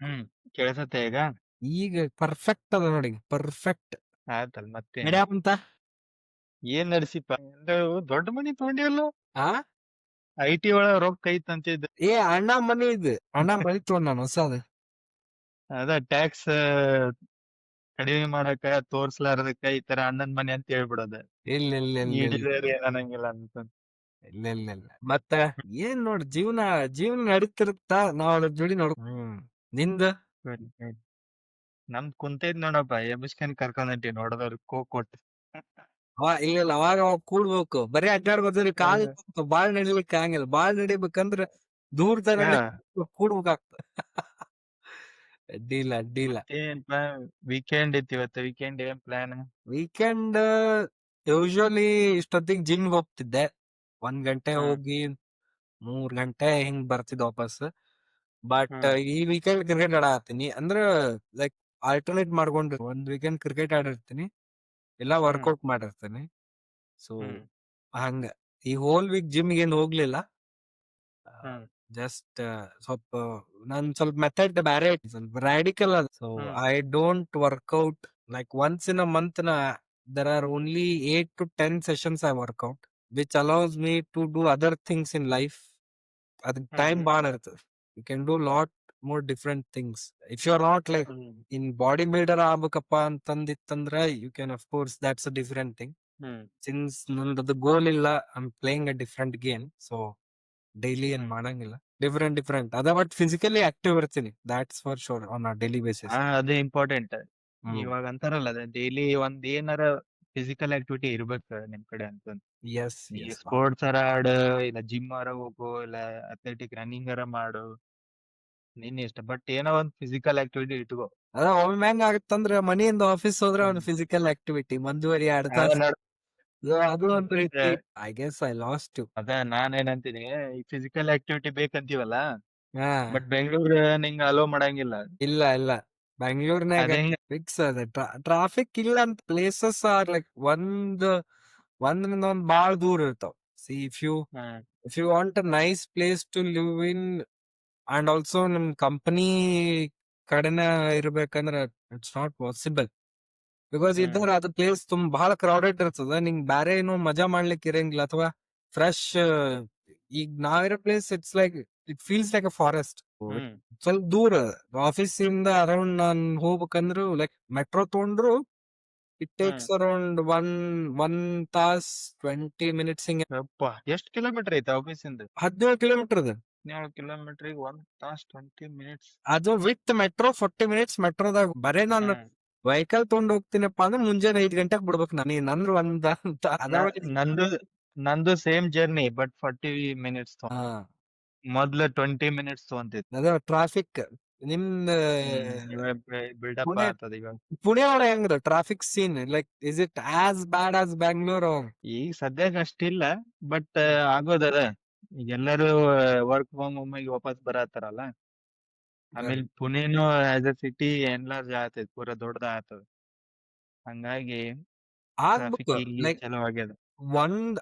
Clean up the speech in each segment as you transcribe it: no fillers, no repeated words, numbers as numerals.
ಹ್ಮ್ ಕೇಳಿಸತ್ತೆ ಈಗ. ಈಗ ಪರ್ಫೆಕ್ಟ್ ಅದ ನೋಡಿ, ಪರ್ಫೆಕ್ಟ್. ಆಯ್ತಲ್ ಮತ್ತೇನ್ ನಡ್ಯಾಕುಂತ ಏನ್ ನಡ್ಸಿಪ್ಪ ದೊಡ್ಡ ಮನಿ ತಗೊಂಡಿವಲ್ಲ. ಆ IT ಒಳಗ ರೊಕ್ಕ ಐತ್ ಅಂತಿದ್ದ. ಏ ಅಣ್ಣ ಮನಿ ಇದು, ಅಣ್ಣ ಮನಿ ತಗೊಂಡ್ ನಾನು ಹೊಸದು. ಅದ ಟ್ಯಾಕ್ಸ್ ಕಡಿಮೆ ಮಾಡಕ ತೋರ್ಸ್ಲಾರ್ದಕ್ಕ ಈ ತರ ಅಣ್ಣನ್ ಮನೆ ಅಂತ ಹೇಳ್ಬಿಡೋದ. ಇಲ್ಲ ಇಲ್ಲ ಇಲ್ಲ ಇಲ್ಲ ಈಡಿದವ್ರು ಏನ್ ಅನ್ನಂಗಿಲ್ಲ ಅಂತ. ಇಲ್ಲ ಇಲ್ಲ ಇಲ್ಲ. ಮತ್ತ ಏನ್ ನೋಡ್, ಜೀವನ ಜೀವನ ನಡೀತಿರುತ್ತ, ನಾವ್ ಅದ್ರ ಜೋಡಿ ನೋಡ್. ನಿಂದ ಸರಿ, ಸರಿ. ನಮ್ದ್ ಕುಂತೈತ್ ನೋಡಪ್ಪ ಎಬ್ಬಿಸ್ಕೊಂಡ್ ಕರ್ಕೊಂಡ್ ಹೊಂಟಿ ನೋಡದವ್ರು ಕೊಟ್ಟು. ಇಲ್ಲ ಇಲ್ಲ, ಅವಾಗ ಅವಾಗ ಕೂಡ್ಬೇಕು. ಬರೀ ಅಡ್ಡಾಡ್ಬೋದ್ರಿ, ಕಾಲ್ ಬಾಳ್ ನಡಿಲಿಕ್ಕೆ ಆಗಂಗಿಲ್ಲ. ಬಾಳ್ ನಡಿಬೇಕಂದ್ರ ದೂರ ತರ ಕೂಡ್ಬೇಕಾಗ್ತ. ಅಡ್ಡಿಲ್ಲ ಅಡ್ಡಿಲ್ಲ. ಮತ್ತೇನ್ ವೀಕೆಂಡ್ ಇತ್ತು ಇವತ್ತು. ವೀಕೆಂಡ್ ಏನ್ ಪ್ಲಾನ್? ವೀಕೆಂಡ್ ಯೂಶುವಲಿ ಇಷ್ಟೊತ್ತಿಗೆ ಜಿಮ್ ಹೋಗ್ತಿದ್ದೆ. 1 ಗಂಟೆ ಹ್ಮ್ ಹೋಗಿ 3 ಗಂಟೆ ಹಿಂಗ್ ಬರ್ತಿದ್ದೆ ವಾಪಸ್. ಬಟ್ ಹ್ಮ್ ಈ ವೀಕೆಂಡ್ ಕ್ರಿಕೆಟ್ ಆಡಾತೀನಿ. ಅಂದ್ರ ಲೈಕ್ ಆಲ್ಟರ್ನೇಟ್ ಮಾಡ್ಕೊಂಡು ಒಂದ್ ವೀಕೆಂಡ್ ಕ್ರಿಕೆಟ್ ಆಡಿರ್ತೀನಿ, ಇಲ್ಲ ಹ್ಮ್ ವರ್ಕೌಟ್ ಮಾಡಿರ್ತೀನಿ. ಸೊ ಹ್ಮ್ ಹಂಗ ಈ ಹೋಲ್ ವೀಕ್ ಜಿಮ್ ಏನ್ ಹೋಗ್ಲಿಲ್ಲ. ಹ್ಮ್ ಜಸ್ಟ್ ಸ್ವಲ್ಪ ನಾನ್ ಸ್ವಲ್ಪ ಮೆಥಡ್ ಬ್ಯಾರೆ ಐತಿ, ಸ್ವಲ್ಪ ರಾಡಿಕಲ್ ಅದ. So hmm I don't work out like once in a month. there are only 8 to 10 sessions I work out, which allows me to do other things in life. ಅದಕ್ಕೆ ಹ್ಮ್ time ಬಾಳ ಇರ್ತದೆ. You can do lot more different things if you are not like hmm in body builder ಆಗ್ಬೇಕಪ್ಪ ಅಂತಂದಿತ್ತಂದ್ರ you can of course, that's a different thing. Hmm since ನಂದದು goal ಇಲ್ಲ, I am playing a different game. So daily ಏನ್ ಹ್ಮ್ ಮಾಡಂಗಿಲ್ಲ, different different ಅದ. But physically active ಇರ್ತೀನಿ, that's for sure, on a daily basis. ಅದು important. ಹ್ಮ್ ಇವಾಗ ಅಂತಾರಲ್ಲ ಅದ ಡೈಲಿ ಒಂದ್ ಏನಾರ ಫಿಸಿಕಲ್ ಆಕ್ಟಿವಿಟಿ ಇರ್ಬೇಕು ನಿಮ್ ಕಡೆ ಅಂತ. ಎಸ್ ಈ ಎಸ್. ಸ್ಪೋರ್ಟ್ಸ್ ಅರ ಆಡು, ಇಲ್ಲ ಜಿಮ್ ಅರ ಹೋಗು, ಇಲ್ಲ ಅಥ್ಲೆಟಿಕ್ ರನ್ನಿಂಗ್ ಅರ ಮಾಡು, ನಿನ್ ಇಷ್ಟ. ಬಟ್ ಏನೋ ಒಂದ್ ಫಿಸಿಕಲ್ ಆಕ್ಟಿವಿಟಿ ಇಟ್ಕೋ. ಅದ ಒಮ್ಮೆ ಹೆಂಗ ಆಗತ್ತಂದ್ರ ಮನೆಯಿಂದ ಆಫೀಸ್ ಹೋದ್ರೆ ಹ್ಮ್ ಒಂದು ಫಿಸಿಕಲ್ ಆಕ್ಟಿವಿಟಿ ಮುಂದುವರಿ ಅದ ಆಡ್ತಾನೆ. ನೋಡ್. ಅದು ಒಂದ್ ಮತ್ತೆ ರೀತಿ I guess I lost you. ಅದ ನಾನೇನಂತೀನಿ, ಈ ಫಿಸಿಕಲ್ ಆಕ್ಟಿವಿಟಿ ಬೇಕಂತೀವಲ್ಲ, ಹಾ ಬಟ್ ಬೆಂಗಳೂರು ನಿಂಗ ಅಲೋ ಮಾಡಂಗಿಲ್ಲ. ಇಲ್ಲ ಇಲ್ಲ, ಬೆಂಗಳೂರಿನಾಗ ಅದೇ. ಫಿಕ್ಸ್ ಅದ. ಟ್ರಾಫಿಕ್ ಇಲ್ಲ ಅಂತ ಪ್ಲೇಸಸ್ ಆರ್ ಲೈಕ್ ಒಂದ್ರಿಂದ ಒಂದ್ ಬಾಳ ದೂರ ಇರ್ತಾವ. See hmm if you want a nice place to live in and also ನಿಮ್ ಕಂಪನಿ ಕಡೆನ ಇರ್ಬೇಕಂದ್ರ it's not possible. Because hmm ಇದ್ರ ಅದು ಪ್ಲೇಸ್ ಬಹಳ ಕ್ರೌಡೆಡ್ ಇರ್ತದ, ನಿಂಗ್ ಬ್ಯಾರೆ ಏನೋ ಮಜಾ ಮಾಡ್ಲಿಕ್ಕೆ ಇರಂಗಿಲ್ಲ. ಅಥವಾ ಫ್ರೆಶ್, ಈಗ ನಾವಿರೋ place it's like it feels like a forest. Hmm ಸ್ವಲ್ಪ ದೂರ ಆಫೀಸ್ ಇಂದ ಅರೌಂಡ್ ನಾನ್ ಹೋಗ್ಬೇಕಂದ್ರು ಲೈಕ್ ಮೆಟ್ರೋ ತಗೊಂಡ್ರು it hmm takes around one ತಾಸ್ 20 minutes ಹಿಂಗೆ. ಯಪ್ಪ, ಎಷ್ಟ್ ಕಿಲೋಮೀಟರ್ ಐತೆ ಆಫೀಸಿಂದ? 17 kilometer ಅದ. 17 ಕಿಲೋಮೀಟರ್ 1 ತಾಸ್ 20 ಮಿನಿಟ್ಸ್. ಅದು ವಿತ್ ಮೆಟ್ರೋ 40 minutes. ಮೆಟ್ರೋದಾಗ ಬರೇ ನಾನು ಹ್ಮ್ ವೆಹಿಕಲ್ ತಗೊಂಡ್ ಹೋಗ್ತೀನಪ್ಪ ಅಂದ್ರೆ ಮುಂಜಾನೆ 5 ಗಂಟೆಗೆ ಬಿಡ್ಬೇಕು ನಾನು. ನಂದ್ರ ಒಂದ್ ಅದರ್ವೈಸ್. ನಂದು ನಂದು ಸೇಮ್ ಜರ್ನಿ, ಬಟ್ 40 ಮಿನಿಟ್ಸ್ ಮೊದ್ಲು 20 ಮಿನಿಟ್ಸ್ ತಗೊಂತಿತ್ತು. ಅದ ಟ್ರಾಫಿಕ್. ನಿಮ್ದ ಇವಾಗ ಬಿಲ್ಡಪ್ ಪುಣೆ ಆಗ್ತದ ಇವಾಗ. ಪುಣೆ ಒಳಗೆ ಹೆಂಗದ traffic scene? Like is it as bad as Bangalore? ಈಗ ಸದ್ಯಕ್ಕೆ ಅಷ್ಟಿಲ್ಲ, ಬಟ್ ಆಗೋದದ. ಈಗ ಎಲ್ಲರೂ ವರ್ಕ್ ಫ್ರಮ್ ಹೋಮ್ ವಾಪಸ್ ಬರತ್ತಾರಲ್ಲ. ಆಮೇಲೆ ಪುಣೆನು ಆಸ್ ಎ ಸಿಟಿ ಎನ್ಲಾರ್ಜ್ ಆಗ್ತೈತಿ, ಪೂರಾ ದೊಡ್ಡದ ಆಗ್ತದ. ಹಂಗಾಗಿ ಟ್ರಾಫಿಕ್ ಆಗ್ಬೇಕು. ಇಲ್ಲಿ ಲೈಕ್ ಚಲೋ ಆಗ್ಯದ.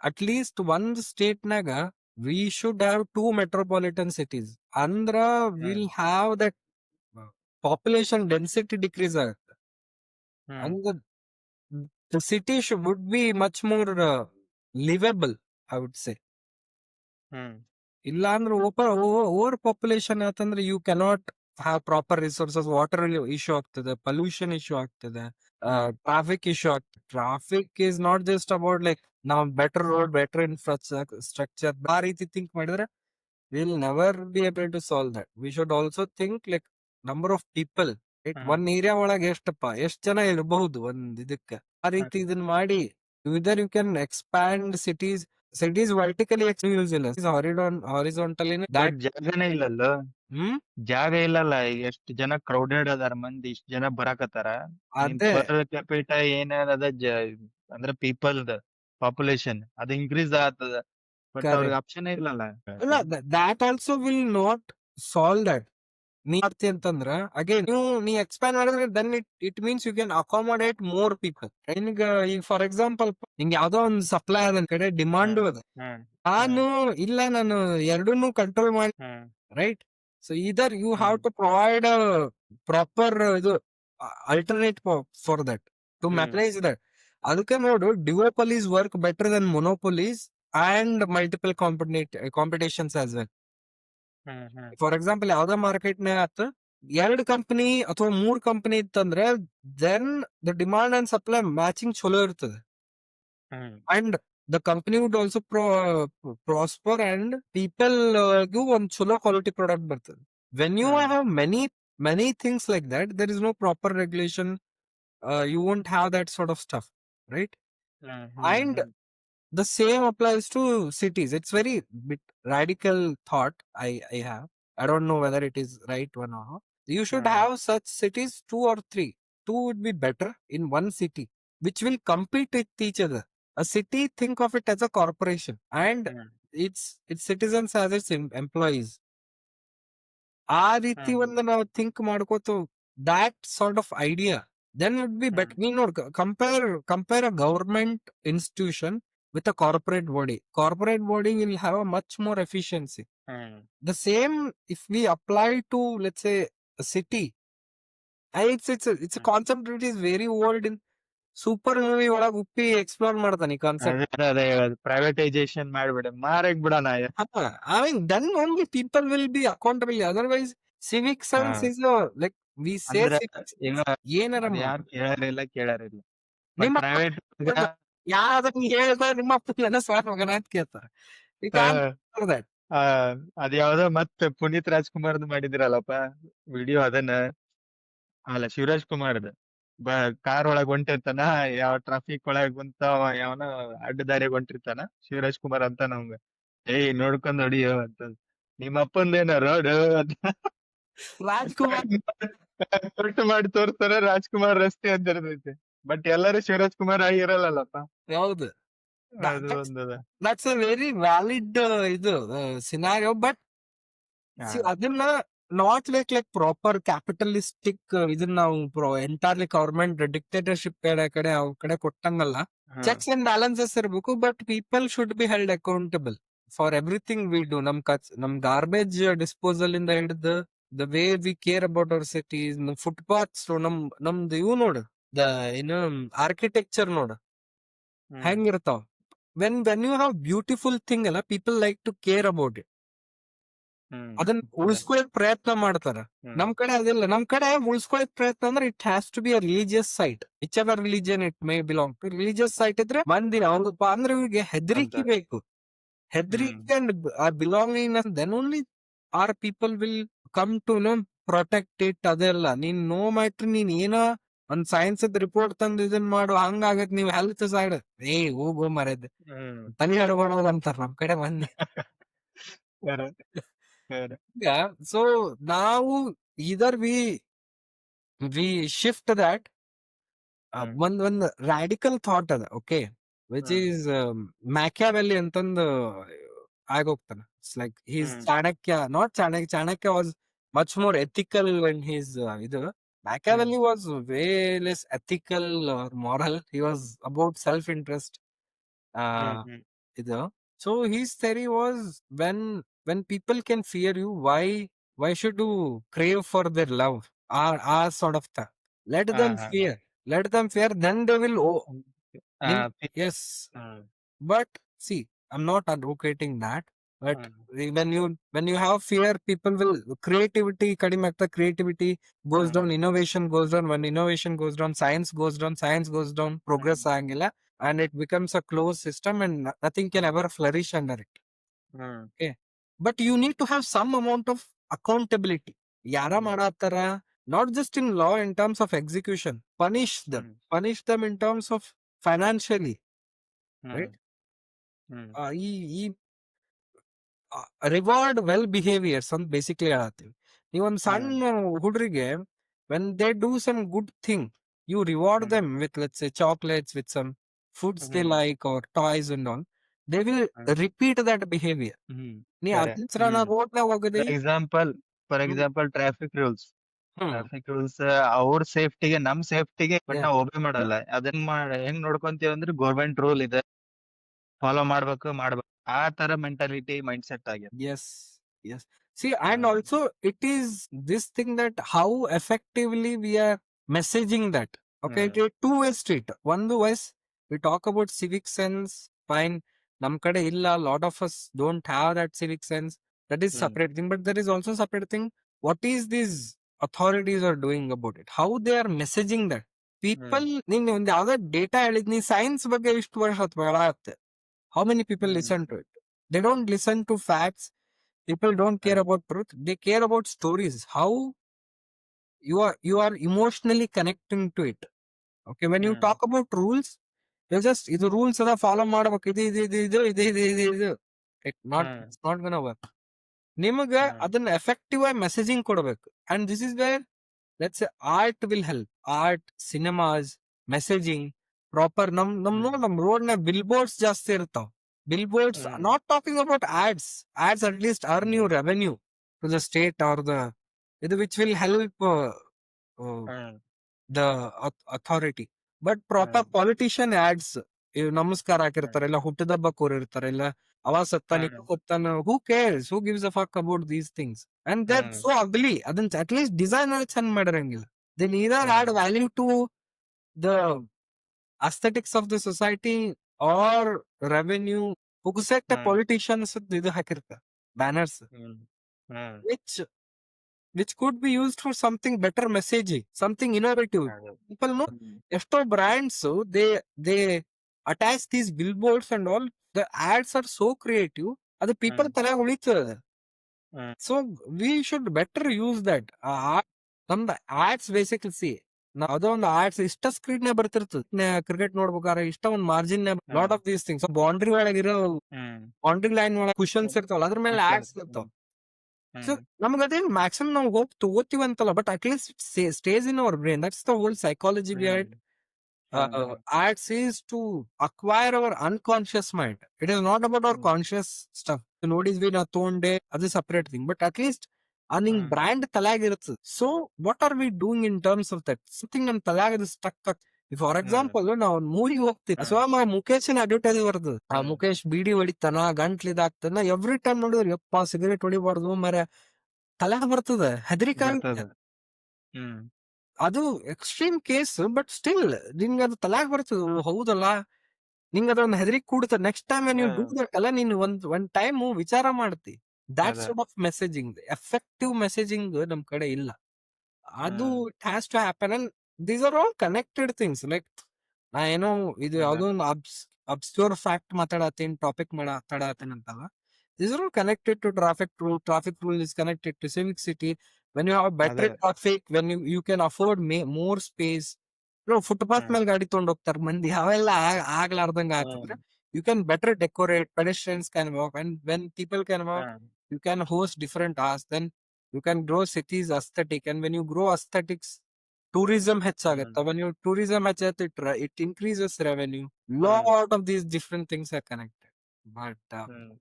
ಅಟ್ ಲೀಸ್ಟ್ ಒಂದ್ ಸ್ಟೇಟ್ನಾಗ we should have 2 metropolitan cities. ಅಂದ್ರ hmm will have that population density decrease ಆಗುತ್ತೆ. ಹ್ಮ್ ಅಂದ್ರ the city would be much more livable, I would say. ಹ್ಮ್ ಇಲ್ಲ ಅಂದ್ರೆ ಓವರ್ ಪಾಪ್ಯುಲೇಷನ್ ಆತಂದ್ರೆ you cannot have proper resources. Water issue ಆಗ್ತದೆ, pollution issue ಆಗ್ತದೆ, ಹ್ಮ್ ಟ್ರಾಫಿಕ್ ಇಶ್ಯೂ ಆಗ್ತದೆ. Traffic is not just about like ನಾವು ಬೆಟರ್ ರೋಡ್, ಬೆಟರ್ ಇನ್ಫ್ರಾಸ್ಟ್ರಕ್ಚರ್ ಆ ರೀತಿ ಥಿಂಕ್ ಮಾಡಿದ್ರೆ will never be able to solve that. We should also think like number of people. ಹ್ಮ್ ಒಂದ್ area ಒಳಗೆ ಎಷ್ಟ್ ಜನ ಇರಬಹುದು ಒಂದ್ ಇದಕ್ಕೆ. ಆ ರೀತಿ ಹ್ಮ್ ಇದನ್ನ ಮಾಡಿ either you can expand cities vertically use ಇಲ್ಲ, horizontal ಬಟ್ that. ಜಾಗನೇ ಇಲ್ಲಲ್ಲೋ. ಹ್ಮ್ ಜಾಗ ಇಲ್ಲಲ್ಲ. ಈಗ ಎಷ್ಟು ಜನ ಕ್ರೌಡೆಡ್ ಅದಾರ, ಮಂದಿ ಇಷ್ಟ ಜನ ಬರಾಕತ್ತಾರ. ನಿನ್ ಅದೇ ಪರ್ ಕ್ಯಾಪಿಟ ಏನೇನದ ಅಂದ್ರೆ ಪೀಪಲ್ದ ಪಾಪ್ಯುಲೇಷನ್ ಅದು ಇನ್ಕ್ರೀಸ್ ಆಗ್ತದ. ಬಟ್ ಅವ್ರಿಗೆ ಕರೆಕ್ಟ್. ಆಪ್ಷನ್ ಇಲ್ಲಲ್ಲ. ಇಲ್ಲ, that also will not solve that. ನೀ ಮಾಡ್ತಿ ಅಂತಂದ್ರ ಅಗೇನ್ ನೀ ಎಕ್ಸ್ಪ್ಯಾಂಡ್ ಮಾಡಿದ್ರೆ then it means you can accommodate more people. ಈಗ ಫಾರ್ ಎಕ್ಸಾಂಪಲ್ ನಿಂಗೆ ಯಾವ್ದೋ ಒಂದು ಸಪ್ಲೈ ಅದ ಕಡೆ ಡಿಮಾಂಡ್ ಹ್ಮ್ ಅದ. ಹ್ಮ್ ಹ್ಮ್ ನಾನು ಇಲ್ಲ, ನಾನು ಎರಡನ್ನೂ ಕಂಟ್ರೋಲ್ ಮಾಡಿ hmm right. So either you have hmm to provide a proper ಇದು alternate for that to hmm manage that. ಅದಕ್ಕೆ ನೋಡು duopolies work better than monopolies and multiple competitions as well. Hmm hmm for example ಯಾವ್ದೋ market ಆತ 2 company ಅಥವಾ 3 company ಇತ್ತಂದ್ರೆ then the demand and supply matching ಚಲೋ ಇರ್ತದೆ. Hmm and the company would also prosper and people ಗೂ ಒಂದ್ ಚಲೋ quality product ಬರ್ತದೆ. When you hmm have many things like that, there is no proper regulation, you won't have that sort of stuff, right? Hmm hmm And hmm the same applies to cities. It's very bit radical thought I have. I don't know whether it is right or not. You should hmm have such cities, 2 or 3. Two would be better in one city, which will compete with each other. A city, think of it as a corporation, and hmm its citizens as its employees. ಆ ರೀತಿ ಹ್ಮ್ ಒಂದು ನಾವು think ಮಾಡ್ಕೋತು that sort of idea, then would be better. ಹ್ಮ್ ನೀನ್ ನೋಡ್, compare a government institution with a corporate body will have a much more efficiency. Hmm The same if we apply to, let's say, a city. It's a hmm concept that is very old. In super movie ಒಳಗ್ Uppi explore ಮಾಡ್ತಾನೆ ಈ concept. ಅದೇ ಹೇಳೋದು, privatisation ಮಾಡ್ಬಿಡ, ಮಾರಕ್ ಬಿಡೋಣ. I mean, then only people will be accountable. Otherwise, civic ಹಾ sense is like we say ಅಂದ್ರ civic ಈಗ sense. ಏನಾರ ಅದ್ ಯಾರು ಕೇಳಾರಿಲ್ಲ ಬಟ್ ನಿಮ್ಮ ಪ್ರೈವೇಟ್ ಯಾವ್ದಕ್ ನೀ ಹೇಳ್ದ ನಿಮ್ಮ ಅಪ್ಪನ ಸ್ವಾರ್ ಮಗನ ಅಂತ ಕೇಳ್ತಾರ. We can't do that. ಅದ್ ಯಾವ್ದೋ ಮತ್ತೆ ಪುನೀತ್ ರಾಜ್ಕುಮಾರ್ದು ಮಾಡಿದಿರಲ್ಲಪ್ಪ ವಿಡಿಯೋ, ಅದನ್ನ ಅಲ್ಲ ಶಿವರಾಜ್ ಕುಮಾರ್ದ ಕಾರ್ ಒಳಗ್ ಹೊಂಟಿರ್ತಾನ, ಯಾವ ಟ್ರಾಫಿಕ್ ಒಳಗ್ ಕುಂತ ಯಾವನ ಅಡ್ಡ ದಾರಿಯಾಗ ಹೊಂಟಿರ್ತಾನ, ಶಿವರಾಜ್ ಕುಮಾರ್ ಅಂತ ನಮ್ಗ ಏಯ್ ನೋಡ್ಕೊಂಡ್ ಹೊಡಿಯೋ ಅಂತ, ನಿಮ್ಮ ಅಪ್ಪಂದೇನ ರೋಡ್ ಅಂತ ರಾಜ್ಕುಮಾರ್ ಕರೆಕ್ಟ್ ಮಾಡಿ ತೋರ್ಸ್ತಾರ, ರಾಜ್ಕುಮಾರ್ ರಸ್ತೆ ಅಂತ ಇರ್ತೈತಿ. ಬಟ್ ಎಲ್ಲರೂ ಶಿವರಾಜ್ ಕುಮಾರ್ ಆಗಿರಲ್ಲಪ್ಪ. ಹೌದು. ಅದು ಒಂದದ. That's a very valid ಇದು scenario, but ಹಾ see, ಅದನ್ನ ನಾಟ್ ಲೈಕ್ ಪ್ರಾಪರ್ ಕ್ಯಾಪಿಟಲಿಸ್ಟಿಕ್ ಇದನ್ನ ನಾವು ಎಂಟೈರ್ಲಿ ಗವರ್ಮೆಂಟ್ ಡಿಕ್ಟೇಟರ್ಶಿಪ್ ಕಡೆ ಅವ್ರ ಕಡೆ ಕೊಟ್ಟಂಗಲ್ಲ. ಹಾ ಚೆಕ್ಸ್ ಅಂಡ್ ಬ್ಯಾಲೆನ್ಸಸ್ ಇರ್ಬೇಕು, but people should be held accountable for everything we do. ನಮ್ ಗಾರ್ಬೇಜ್ ಡಿಸ್ಪೋಸಲ್ ಇಂದ ಹಿಡಿದು the way we care about our cities, ನಮ್ ಫುಟ್ಪಾತ್ಸ್, ನಮ್ದು ಇವು ನೋಡು, ದ ಏನು ಆರ್ಕಿಟೆಕ್ಚರ್ ನೋಡು ಹ್ಮ್ ಹೆಂಗಿರ್ತಾವ. When you have beautiful thing ಅಲ್ಲ, people like to care about it. ಹ್ಮ್ ಅದನ್ನ ಉಳಿಸ್ಕೊಳ್ಳಕ್ ಪ್ರಯತ್ನ ಮಾಡ್ತಾರ. ಹ್ಮ್ ನಮ್ ಕಡೆ ಅದಿಲ್ಲ. ನಮ್ ಕಡೆ ಉಳಿಸ್ಕೊಳ್ಳಕ್ ಪ್ರಯತ್ನ ಅಂದ್ರೆ it has to be a religious site, whichever religion it may belong to. Religious site ಇದ್ರೆ ಮಂದಿ ಅವನಪ್ಪ ಅಂದ್ರೆ ಇವ್ರಿಗೆ ಹೆದರಿಕೆ ಅಂತ. ಬೇಕು. ಹೆದರಿಕೆ and belonging, then only our people will come to protect it. ಅದೆಲ್ಲ ನೀನ್ ನೋ ಮ್ಯಾಟ್ರ್, ನೀನ್ ಏನೋ ಒಂದ್ ಸೈನ್ಸ್ ರಿಪೋರ್ಟ್ ತಂದು ಇದನ್ ಮಾಡು, ಹಂಗಾಗತ್. ನೀವ್ ಹೆಲ್ತ್ ಸೈಡ್ ಹೋಗೋ ಮರದ ಹ್ಮ್ ತನಿ ಹಡ್ಬಾರ್ದು ಅಂತಾರ ನಮ್ ಕಡೆ ಮಂದಿ. ಖರೆ, ಖರೆ. ಸೊ ನಾವು ಇದರ್ ವಿ ಶಿಫ್ಟ್ ದಟ್ ಹ್ಮ್ ಒಂದ್ ರಾಡಿಕಲ್ ಥಾಟ್ ಅದ, okay, which hmm is Machiavelli ಅಂತಂದು ಆಗೋಗ್ತಾನ. It's like he's hmm Chanakya, not Chanakya was much more ethical when he's ಇದು. Hmm Machiavelli was way less ethical or moral. He was about self-interest. Hmm Uh, ಹ್ಮ್ ಇದು. So his theory was, when people can fear you, why should you crave for their love? Our sort of thing. Let ಹಾ them ಹಾ fear. Let them fear. Then they will. ಹಾ Yes. Hmm But see, I'm not advocating that. But hmm when you have fear, people will creativity. ಕಡಿಮೆ ಆಗ್ತಾ, creativity goes hmm down, innovation goes down. When innovation goes down, science goes down. Progress ಹ್ಮ್ ಆಗಂಗಿಲ್ಲ, and it becomes a closed system, and nothing can ever flourish under it. Hmm Okay, but you need to have some amount of accountability. ಯಾರ ಹ್ಮ್ ಮಾಡತ್ತಾರ, not just in law, in terms of execution. Punish them in terms of financially, hmm right? Hmm ಈ reward well behaviours ಅಂತ basically ಹೇಳತ್ತೀವಿ. ನೀವೊಂದ್ ಸಣ್ಣ ಹುಡ್ರಿಗೆ when they do some good thing, you reward them with, let's say, chocolates, with some foods they like or toys and all. They will repeat that behavior. ನೀ ಅದ್ರ ರೋಡ್ನಾಗ ಹೋಗದಿ. For example traffic rules ಅವ್ರ ಸೇಫ್ಟಿಗೆ, ನಮ್ ಸೇಫ್ಟಿಗೆ, but ನಾವ್ ಒಬೆ ಮಾಡಲ್ಲ. ಅದನ್ನ ಹೆಂಗ್ ನೋಡ್ಕೊಂತೀವಿ ಅಂದ್ರೆ government rule ಇದೆ, ಫಾಲೋ ಮಾಡ್ಬೇಕು. ಆ ತರ ಮೆಂಟಾಲಿಟಿ ಮೈಂಡ್ ಸೆಟ್ ಆಗಿದೆ. ಎಸ್. See, and ಹ್ಮ್ also it is this thing that how effectively we are messaging that. Okay, hmm it is two-way street. One way we talk about civic sense, fine. Nam kade illa, lot of us don't have that civic sense. That is hmm separate thing, but there is also separate thing. What is these authorities are doing about it? How they are messaging that? People, ಹ್ಮ್ ನೀನ್ ಒಂದು ಯಾವ್ದೋ data ಹೇಳಿದ್ ನೀ science ಬಗ್ಗೆ ಇಷ್ಟು ವರ್ಷ ಹೇಳತ್ತೆ. How many people hmm listen to it? They don't listen to facts. People don't care hmm about truth. They care about stories. How you are emotionally connecting to it. Okay, when you hmm talk about rules, you just ಇದು rules ಅದ follow ಮಾಡ್ಬೇಕು, ಇದು not hmm it's not gonna work. ನಿಮಗೆ ಹ್ಮ್ ಅದನ್ನ effective ಆಗಿ messaging ಕೊಡಬೇಕು. And this is where let's art will help. Art, cinemas, messaging proper. Hmm ನಮ್ ರೋಡ್ ನ ಬಿಲ್ ಬೋರ್ಡ್ಸ್ ಜಾಸ್ತಿ ಇರ್ತಾವ. Billboards, hmm not talking about ads at least earn you hmm revenue to the state or the ಇದು which will help hmm the authority. But proper hmm politician ads ನಮಸ್ಕಾರ hmm ಹಾಕಿರ್ತಾರೆ, ಇಲ್ಲ ಹುಟ್ಟಿದಬ್ಬ ಕೋರಿರ್ತಾರೆ, ಇಲ್ಲ ಅವ ಸತ್ತಾನ ಹ್ಮ್ ಇವ ಸತ್ತಾನ, who cares, who gives a fuck about these things. And that hmm so ugly. ಅದನ್ನ ಅಟ್ ಲೀಸ್ಟ್ ಡಿಸೈನ್ ಚಂದ ಮಾಡಿರಂಗಿಲ್ಲ. They neither hmm add value to the aesthetics of the society or revenue. ಪುಗ್ಸೆಟ್ಟ ಹ್ಮ್ ಪೊಲಿಟಿಷಿಯನ್ಸ್ ಇದು ಹಾಕಿರ್ತಾರೆ banners, hmm hmm which which could be used for something better messaging, something innovative. ಹೌದು. People know ಹ್ಮ್ ಎಷ್ಟೋ brands they attach these billboards and all. The ads are so creative. ಅದು people ಹ್ಮ್ ತಲೆ ಉಳಿತದೆ. ಹ್ಮ್ So we should better use that. ನಮ್ದು ads basically C ಅದೋ ಒಂದು ads ಇಷ್ಟ screen ನೇ ಬರ್ತಿರ್ತದೆ. ಕ್ರಿಕೆಟ್ ನೋಡ್ಬೇಕಾದ್ರೆ ಇಷ್ಟ ಒಂದು margin lot hmm of these things boundary ಒಳಗಿರೋ ಹ್ಮ್ ಬೌಂಡ್ರಿ ಲೈನ್ ಒಳಗೆ ಕುಶನ್ಸ್ ಇರ್ತಾವಲ್ಲ, ಅದ್ರ ಮೇಲೆ ಆಡ್ಸ್ ಇರ್ತಾವ. ಸೊ ಹ್ಮ್ ನಮ್ಗೆ ಅದೇನ್ ಮ್ಯಾಕ್ಸಿಮಮ್ ನಾವು ಹೋಗಿ ತಗೋತೀವಿ ಅಂತಲ್ಲ, but at least stays in our brain. That's the whole psychology behind hmm arts is to acquire our unconscious mind. It is not about our hmm conscious stuff. ನೋಡಿದ್ವಿ ನಾ ತೊಗೊಂಡೆ, ಅದು separate thing. But at least ನಿಂಗ್ ಹ್ಮ್ brand ತಲೆಯಾಗ ಇರ್ತದೆ. So what are we doing in terms of that something ನಮ್ ತಲೆಯಾಗ ಅದು stuck. For hmm example ನಾವು ಒಂದು ಮೂವಿಗೆ ಹೋಗ್ತೀವಿ, ಹ್ಮ್ ಅಥವಾ ಮುಖೇಶನ್ ಅಡ್ವರ್ಟೈಸ್ ಬರ್ತದೆ. ಆ ಹ್ಮ್ ಮುಖೇಶ್ ಬೀಡಿ ಹೊಡಿತಾನ, ಗಂಟ್ಲು ಇದಾಗ್ತಾನ, ಎವ್ರಿ ಟೈಮ್ ನೋಡಿದ್ರೆ ಯಪ್ಪ ಸಿಗರೇಟ್ ಹೊಡಿಬಾರ್ದು ಮರ ತಲೆಯಾಗ ಬರ್ತದ, ಹೆದರಿಕಾಗಿ. ಬರ್ತದ. ಹ್ಮ್ ಅದು ಎಕ್ಸ್ಟ್ರೀಮ್ ಕೇಸ್, ಬಟ್ ಸ್ಟಿಲ್ ನಿಂಗೆ ಅದು ತಲೆಯಾಗ ಬರ್ತದೆ. ಹೌದಲ್ಲ, ನಿಂಗೆ ಅದೊಂದು ಹೆದರಿಕೆ ಕೂಡುತ್ತೆ. ನೆಕ್ಸ್ಟ್ ಟೈಮ್ ನೀವು ಡೂ ಹ್ಮ್ ದಟ್ ಅಲ್ಲ, ನೀನು ಒಂದ್ ಟೈಮ್ ವಿಚಾರ ಮಾಡ್ತಿ. ದಾಟ್ ಅದ. Sort of messaging, effective messaging ನಮ್ ಕಡೆ ಇಲ್ಲ. ಅದು hmm it has to happen. And these are all connected things. Like ನಾ ಏನೋ ಇದು ಅದ. ಯಾವ್ದೋ ಒಂದು ಅಬ್ಸ್ಕ್ಯೂರ್ ಫ್ಯಾಕ್ಟ್ ಮಾತಾಡತ್ತೀನಿ, ಟಾಪಿಕ್ ಮಾತಾಡತ್ತೀನಿ ಅಂತಲ್ಲ. These are all connected to traffic rule. Traffic rule is connected to civic city. When you have better ಅದ. traffic, when you can afford more space. Footpath hmm ಮೇಲೆ ಗಾಡಿ ತಗೊಂಡ್ ಹೋಗ್ತಾರ ಮಂದಿ, ಅವೆಲ್ಲ ಆಗ್ಲಾರ್ದಂಗ ಹ್ಮ್ ಹಾಕಿದ್ರೆ you can better decorate, pedestrians can walk, and when people can walk, hmm you can host different hours. Then you can grow cities aesthetic, and when you grow aesthetics, tourism hmm ಹೆಚ್ಚಾಗತ್ತೆ. When you tourism ಹೆಚ್ಚಾಗುತ್ತೆ, it increases revenue. Hmm Lot of these different things are connected. But ಹ್ಮ್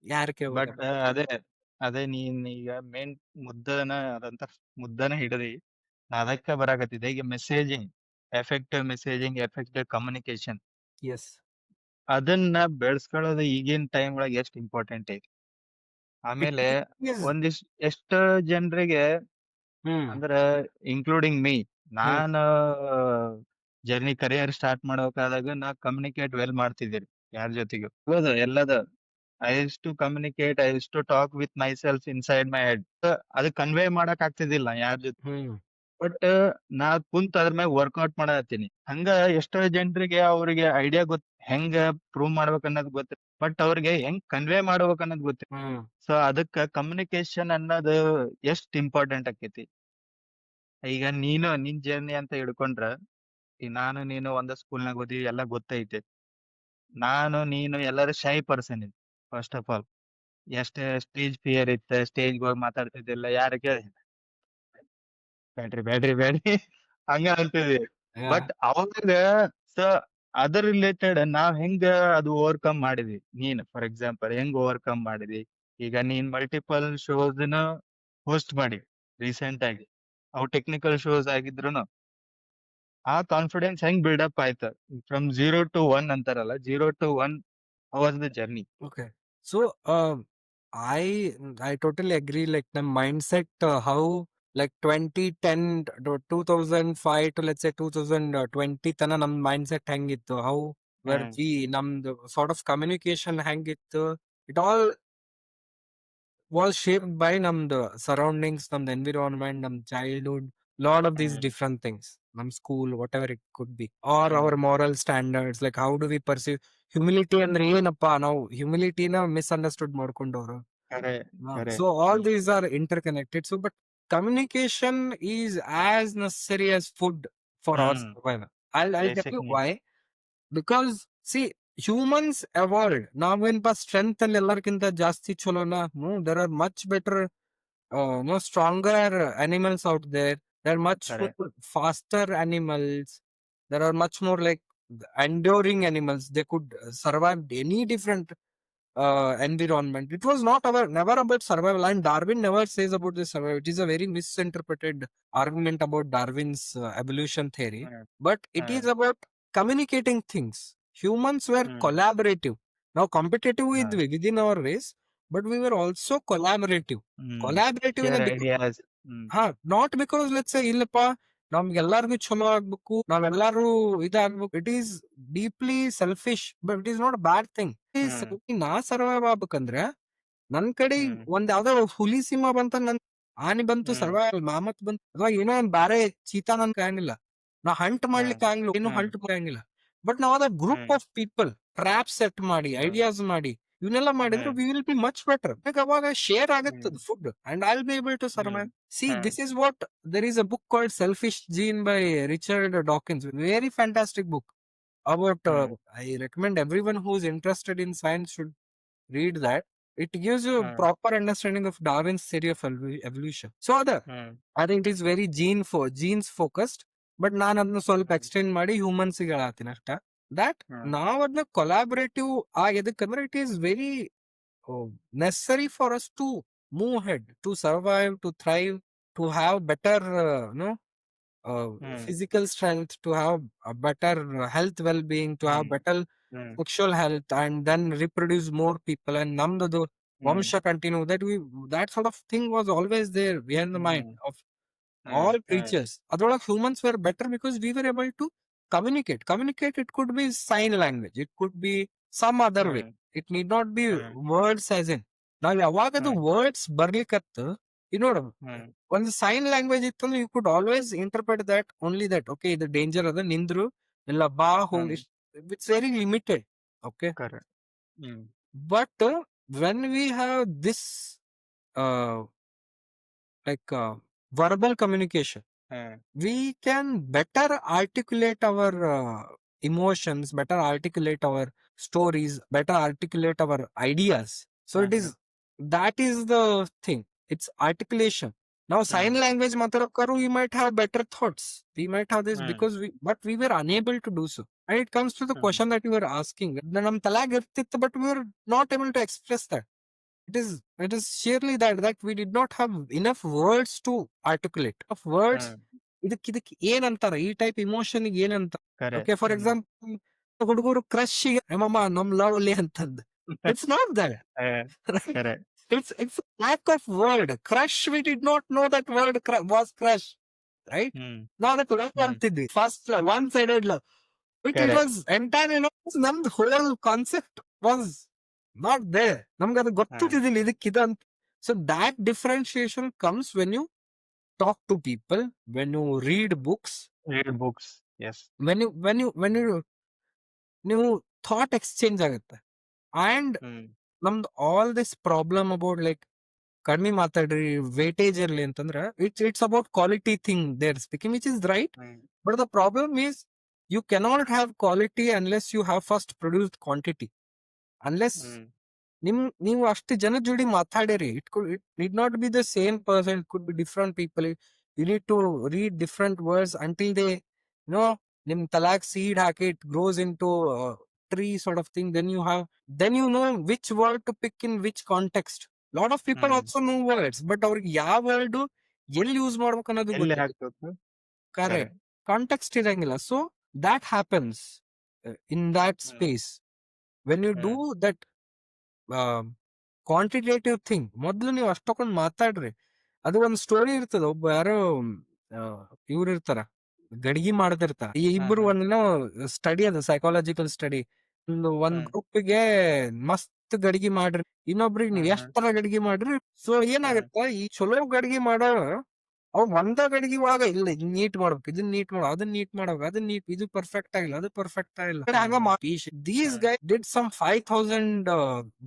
ಯಾರು ಕೇಳ್ಬೇಕಾರ. But ಅದೇ ಅದೇ ನೀನ್ ಈಗ main ಮುದ್ದನ ಅದಂತ ಮುದ್ದನ ಹಿಡದಿ ನಾ ಅದಕ್ಕ ಬರಾಕತ್ತಿದ್ದೆ. ಈಗ messaging, effective messaging, effective communication, yes. ಅದನ್ನ ಬೆಳೆಸ್ಕೊಳ್ಳೋದು ಈಗಿನ ಟೈಮ್ ಒಳಗೆ ಎಷ್ಟು ಇಂಪಾರ್ಟೆಂಟ್ ಐತಿ. It ಆಮೇಲೆ is. ಒಂದಿಷ್ಟು ಎಷ್ಟು ಜನರಿಗೆ ಹ್ಮ್ ಅಂದ್ರ ಇನ್ಕ್ಲೂಡಿಂಗ್ ಮೀ, ಹ್ಮ್ ನಾನು ಜರ್ನಿ ಕರಿಯರ್ ಸ್ಟಾರ್ಟ್ ಮಾಡೋಕಾದಾಗ ನಾ ಕಮ್ಯುನಿಕೇಟ್ ವೆಲ್ ಮಾಡ್ತಿದ್ದೀರಿ ಯಾರ ಜೊತೆಗೂ. ಹೌದು ಎಲ್ಲದ I use to communicate, I use to talk with myself inside my head. ಅದು ಕನ್ವೆ ಮಾಡಕ್ ಆಗ್ತಿದ್ದಿಲ್ಲ ಯಾರ ಜೊತೆ. ಹ್ಮ್ ಬಟ್ ನಾ ಕುಂತ ಅದ್ರ ಮ್ಯಾಗ ವರ್ಕೌಟ್ ಮಾಡತ್ತೀನಿ. ಹಂಗ ಎಷ್ಟೋ ಜನರಿಗೆ ಅವ್ರಿಗೆ ಐಡಿಯಾ ಹೆಂಗ ಪ್ರೂವ್ ಮಾಡ್ಬೇಕ್ ಅನ್ನೋದು ಗೊತ್ತ, ಬಟ್ ಅವ್ರಿಗೆ ಹೆಂಗ್ ಕನ್ವೆ ಮಾಡ್ಬೇಕ್ ಅನ್ನೋದು ಗೊತ್ತಿಲ್ಲ. ಹ್ಮ್ ಸೊ ಅದಕ್ಕ ಕಮ್ಯುನಿಕೇಶನ್ ಅನ್ನೋದು ಎಷ್ಟ್ ಇಂಪಾರ್ಟೆಂಟ್ ಆಕೈತಿ. ಈಗ ನೀನು ನಿನ್ ಜರ್ನಿ ಅಂತ ಹಿಡ್ಕೊಂಡ್ರ, ಈಗ ನಾನು ನೀನು ಒಂದ ಸ್ಕೂಲ್ನಾಗ ಓದಿವಿ, ಎಲ್ಲ ಗೊತ್ತೈತಿ. ನಾನು ನೀನು ಎಲ್ಲರೂ ಶೈ ಪರ್ಸನ್ ಇದ್ವಿ ಫಸ್ಟ್ ಆಫ್ ಆಲ್. ಎಷ್ಟೇ ಸ್ಟೇಜ್ ಫಿಯರ್ ಇತ್ತ, ಸ್ಟೇಜ್ಗೆ ಹೋಗಿ ಮಾತಾಡ್ತಿದ್ದಿಲ್ಲ. ಯಾರ ಕೇಳಿ ಬ್ಯಾಡ್ರಿ ಬ್ಯಾಡ್ರಿ ಬ್ಯಾಡ್ರಿ ಹಂಗ ಅಂತಿದ್ವಿ. Yeah. ಬಟ್ ಅವಾಗ ಸೊ ಅದರ್ ರಿಲೇಟೆಡ್ ನಾವ್ ಹೆಂಗ ಅದು ಓವರ್ಕಮ್ ಮಾಡಿದ್ವಿ. ನೀನ್ ಫಾರ್ ಎಕ್ಸಾಂಪಲ್ ಹೆಂಗ್ ಓವರ್ಕಮ್ ಮಾಡಿದ್ವಿ. ಈಗ ನೀನ್ ಮಲ್ಟಿಪಲ್ ಶೋಸ್ ನ ಹೋಸ್ಟ್ ಮಾಡಿ ರೀಸೆಂಟ್ ಆಗಿ, ಅವು ಟೆಕ್ನಿಕಲ್ ಶೋಸ್ ಆಗಿದ್ರುನು ಆ ಕಾನ್ಫಿಡೆನ್ಸ್ ಹೆಂಗ್ ಬಿಲ್ಡಪ್ ಆಯ್ತು ಫ್ರಮ್ 0 to 1 ಅಂತಾರಲ್ಲ, 0 to 1 was the journey. Okay. So I totally agree. Like the mindset, how like 2010 to 2005 to let's say 2020 ತನ ನಮ್ mindset ಹೆಂಗಿತ್ತು, how were ಹ್ಮ್ we, ನಮ್ದು sort of communication ಹೆಂಗಿತ್ತು, it all was shaped by ನಮ್ದು surroundings, ನಮ್ದು environment, ನಮ್ childhood, lot of these hmm different things, ನಮ್ school, whatever it could be, or hmm our moral standards, like how do we perceive humility ಅಂದ್ರೆ ಏನಪ್ಪಾ, ನಾವು humility-ನ misunderstood ಮಾಡ್ಕೊಂಡವ್ರು. ಖರೆ ಖರೆ So all hmm these are interconnected. So, but communication is as necessary as food for our hmm survival. I'll tell basic you needs. why. Because see, humans evolved. ನಾವೇನಪ್ಪ ಸ್ಟ್ರೆಂತ್ ಅಲ್ಲಿ ಎಲ್ಲರಿಗಿಂತ ಜಾಸ್ತಿ ಚಲೋನ? No, there are much better, no, stronger animals out there. There are much ಖರೆ more faster animals. There are much more like enduring animals. They could survive any different environment. It was not our never about survival, and Darwin never says about this survival. It is a very misinterpreted argument about Darwin's evolution theory, hmm but it is hmm about communicating things. Humans were hmm collaborative. Now, competitive hmm within our race, but we were also collaborative. Hmm Collaborative in a share big, ideas. Hmm not because let's say ಇಲ್ಲಪ್ಪ ನಮ್ಗೆಲ್ಲಾರ್ಗು ಚಲೋ ಆಗ್ಬೇಕು, ನಾವೆಲ್ಲಾರು ಇದಾಗ್ಬೇಕು. It is deeply selfish, but it is not a bad thing. ಹ್ಮ್ ನಾ survive ಆಗ್ಬೇಕಂದ್ರೆ ನನ್ ಕಡೆ ಹ್ಮ್ ಒಂದ್ ಯಾವ್ದೋ ಹುಲಿ ಸಿಂಹ ಬಂತ, ನನ್ ಆನೆ ಬಂತು, ಹ್ಮ್ ಸರ್ವೈವಲ್ ಮಾಮತ್ ಬಂತು, ಅಥವಾ ಏನೋ ಒಂದ್ ಬ್ಯಾರೆ ಚೀತಾ ನನ್ ಕಾಯಂಗಿಲ್ಲ, ನಾ ಹಂಟ್ ಹ್ಮ್ ಮಾಡ್ಲಿಕ್ಕೆ ಆಗಿಲ್ಲ, ಏನು ಹ್ಮ್ ಹಂಟ್ ಮಾಡಂಗಿಲ್ಲ. ಬಟ್ ನಾವ್ ಅದ group hmm of people trap set ಮಾಡಿ, ಹ್ಮ್ ಐಡಿಯಾಸ್ ಮಾಡಿ, ಇವನ್ನೆಲ್ಲ ಮಾಡಿದ್ರೆ hmm we will be much better. ಅವಾಗ ಶೇರ್ ಹ್ಮ್ ಆಗುತ್ತದೆ food, and I will be able to hmm survive. See, hmm this is what there is a book called Selfish Gene by Richard Dawkins. Very fantastic book about. Hmm I recommend everyone who is interested in science should read that. It gives you a hmm proper understanding of Darwin's theory of evolution. So, hmm I think it is very genes focused, but ನಾನು ಅದನ್ನ ಸ್ವಲ್ಪ ಹ್ಮ್ extend ಮಾಡಿ humans ಗೆ ಹೇಳತ್ತೀನಿ ಅಷ್ಟ. That hmm ನಾವ್ ಅದನ್ನ collaborative ಎದಕ್ಕಂದ್ರೆ it is very necessary for us to move ahead, to survive, to thrive, to have better, hmm physical strength, to have a better health well-being, to have hmm better hmm sexual health, and then reproduce more people, and namdadu hmm vamsha continue. That sort of thing was always there behind the mind hmm of hmm all hmm creatures. Otherwise, humans were better because we were able to communicate. Communicate, it could be sign language, it could be some other way. Hmm It need not be hmm words as in. ನಾವು ಯಾವಾಗದು ಹ್ಮ್ words ಬರ್ಲಿಕ್ಕತ್ತು, ನೋಡು, hmm ಒಂದು sign language ಇತ್ತಂದ್ರೆ you could always interpret that only that, okay ಇದು danger ಅದ, ನಿಂದ್ರು, ಇಲ್ಲ ಬಾ ಹೋಗಿ, hmm it's very limited. Okay, ಕರೆ hmm but when we have this like verbal communication, hmm we can better articulate our emotions, better articulate our stories, better articulate our ideas. So it is, hmm that is the thing. It's articulation. Now sign hmm language matakaru, we might have better thoughts, we might have this, hmm because but we were unable to do so. And it comes to the hmm question that you were asking, nam talag irtiತ್ತು, but we were not able to express that. It is sheerly that we did not have enough words to articulate. Of words, ಹ್ಮ್ ಇದಕ್ಕೆ ಏನಂತಾರ, ಈ type emotion ಏನಂತ. ಕರೆ okay, for hmm example, ಹುಡುಗರು crush ನಮ್ಮಮ್ಮ ನಮ್ lovely ಅಂತಂದ್, it's not that. ಕರೆ It's lack of word. Crush, we did not know that word was crush, right? ಹ್ಮ್ ನಾವು ಅದಕ್ಕೆ love ಹ್ಮ್ ಅಂತಿದ್ವಿ, first one sided love. It ಕರೆ was entire, ನಮ್ದು whole concept was not there. ನಮ್ಗೆ ಅದು ಹ್ಮ್ ಗೊತ್ತಿದ್ದಿಲ್ಲ ಇದಕ್ಕಿದಂತ. So that differentiation comes when you talk to people, when you read books, read books. Yes. when you ನೀವು thought exchange ಆಗುತ್ತೆ. And hmm ನಮ್ದು all this problem about like ಕಡಿಮೆ ಮಾತಾಡ್ರಿ, weightage ಇರ್ಲಿ ಅಂತಂದ್ರೆ, it's about quality thing there speaking, which is right. Hmm but the problem is you cannot have quality unless you have first produced quantity. Unless hmm ನೀವು ಅಷ್ಟು ಜನ ಜೋಡಿ ಮಾತಾಡಿರಿ, it need not be the same person, it could be different people. You need to read different words until they know ನಿಮ್ ತಲಾಕ್ seed ಹಾಕಿ it grows into tree sort of thing. then you know which word to pick in which context. Lot of people hmm also know words, but ಅವ್ರಿಗೆ ಯಾವ word ಎಲ್ಲಿ use ಮಾಡ್ಬೇಕು ಅನ್ನೋದು ಎಲ್ಲಿ ಗೊತ್ತಿಲ್ಲ. ಹಾಕ್ಬೇಕು. ಕರೆ ಕರೆಕ್ಟ್, ಕಾಂಟೆಕ್ಸ್ಟ್ ಇರಂಗಿಲ್ಲ. So that happens in that hmm space when you do hmm that. um, quantitative thing. ಮೊದ್ಲು ನೀವು ಅಷ್ಟ್ ತಕೊಂಡ್ ಮಾತಾಡ್ರಿ. ಅದು ಒಂದ್ ಸ್ಟೋರಿ ಇರ್ತದ. ಒಬ್ಬ ಯಾರೋ ಇವ್ರು ಇರ್ತಾರ, ಗಡಿಗೆ ಮಾಡ್ತಿರ್ತಾರ. ಈ ಇಬ್ರು ಒಂದಿನ ಸ್ಟಡಿ ಅದ, ಸೈಕಾಲಜಿಕಲ್ ಸ್ಟಡಿ. ಒಂದ್ ಗ್ರೂಪ್ಗೆ ಮಸ್ತ್ ಗಡಿಗೆ ಮಾಡ್ರಿ, ಇನ್ನೊಬ್ರಿಗೆ ನೀವ್ ಎಷ್ಟ್ ತರ ಗಡಿಗೆ ಮಾಡ್ರಿ. ಸೊ ಏನಾಗತ್ತ, ಈ ಚಲೋ ಗಡಿಗೆ ಮಾಡೋ ಅವ್ ಒಂದ ಗಡಿಗೆ ಒಳಗ ಇಲ್ಲ, ಇದನ್ ನೀಟ್ ಮಾಡ್ಬೇಕು, ಇದನ್ ನೀಟ್ ಮಾಡ್ಬೇಕು, ಅದನ್ನ ನೀಟ್ ಮಾಡ್ಬೇಕು, ಅದನ್ನ ನೀಟ್, ಇದು ಪರ್ಫೆಕ್ಟ್ ಆಗಿಲ್ಲ, ಅದು ಪರ್ಫೆಕ್ಟ್ ಆಗಿಲ್ಲ, ಹಂಗ ದೀಸ್ ಗೈ ಡಿಡ್ ಸಮ್ 5,000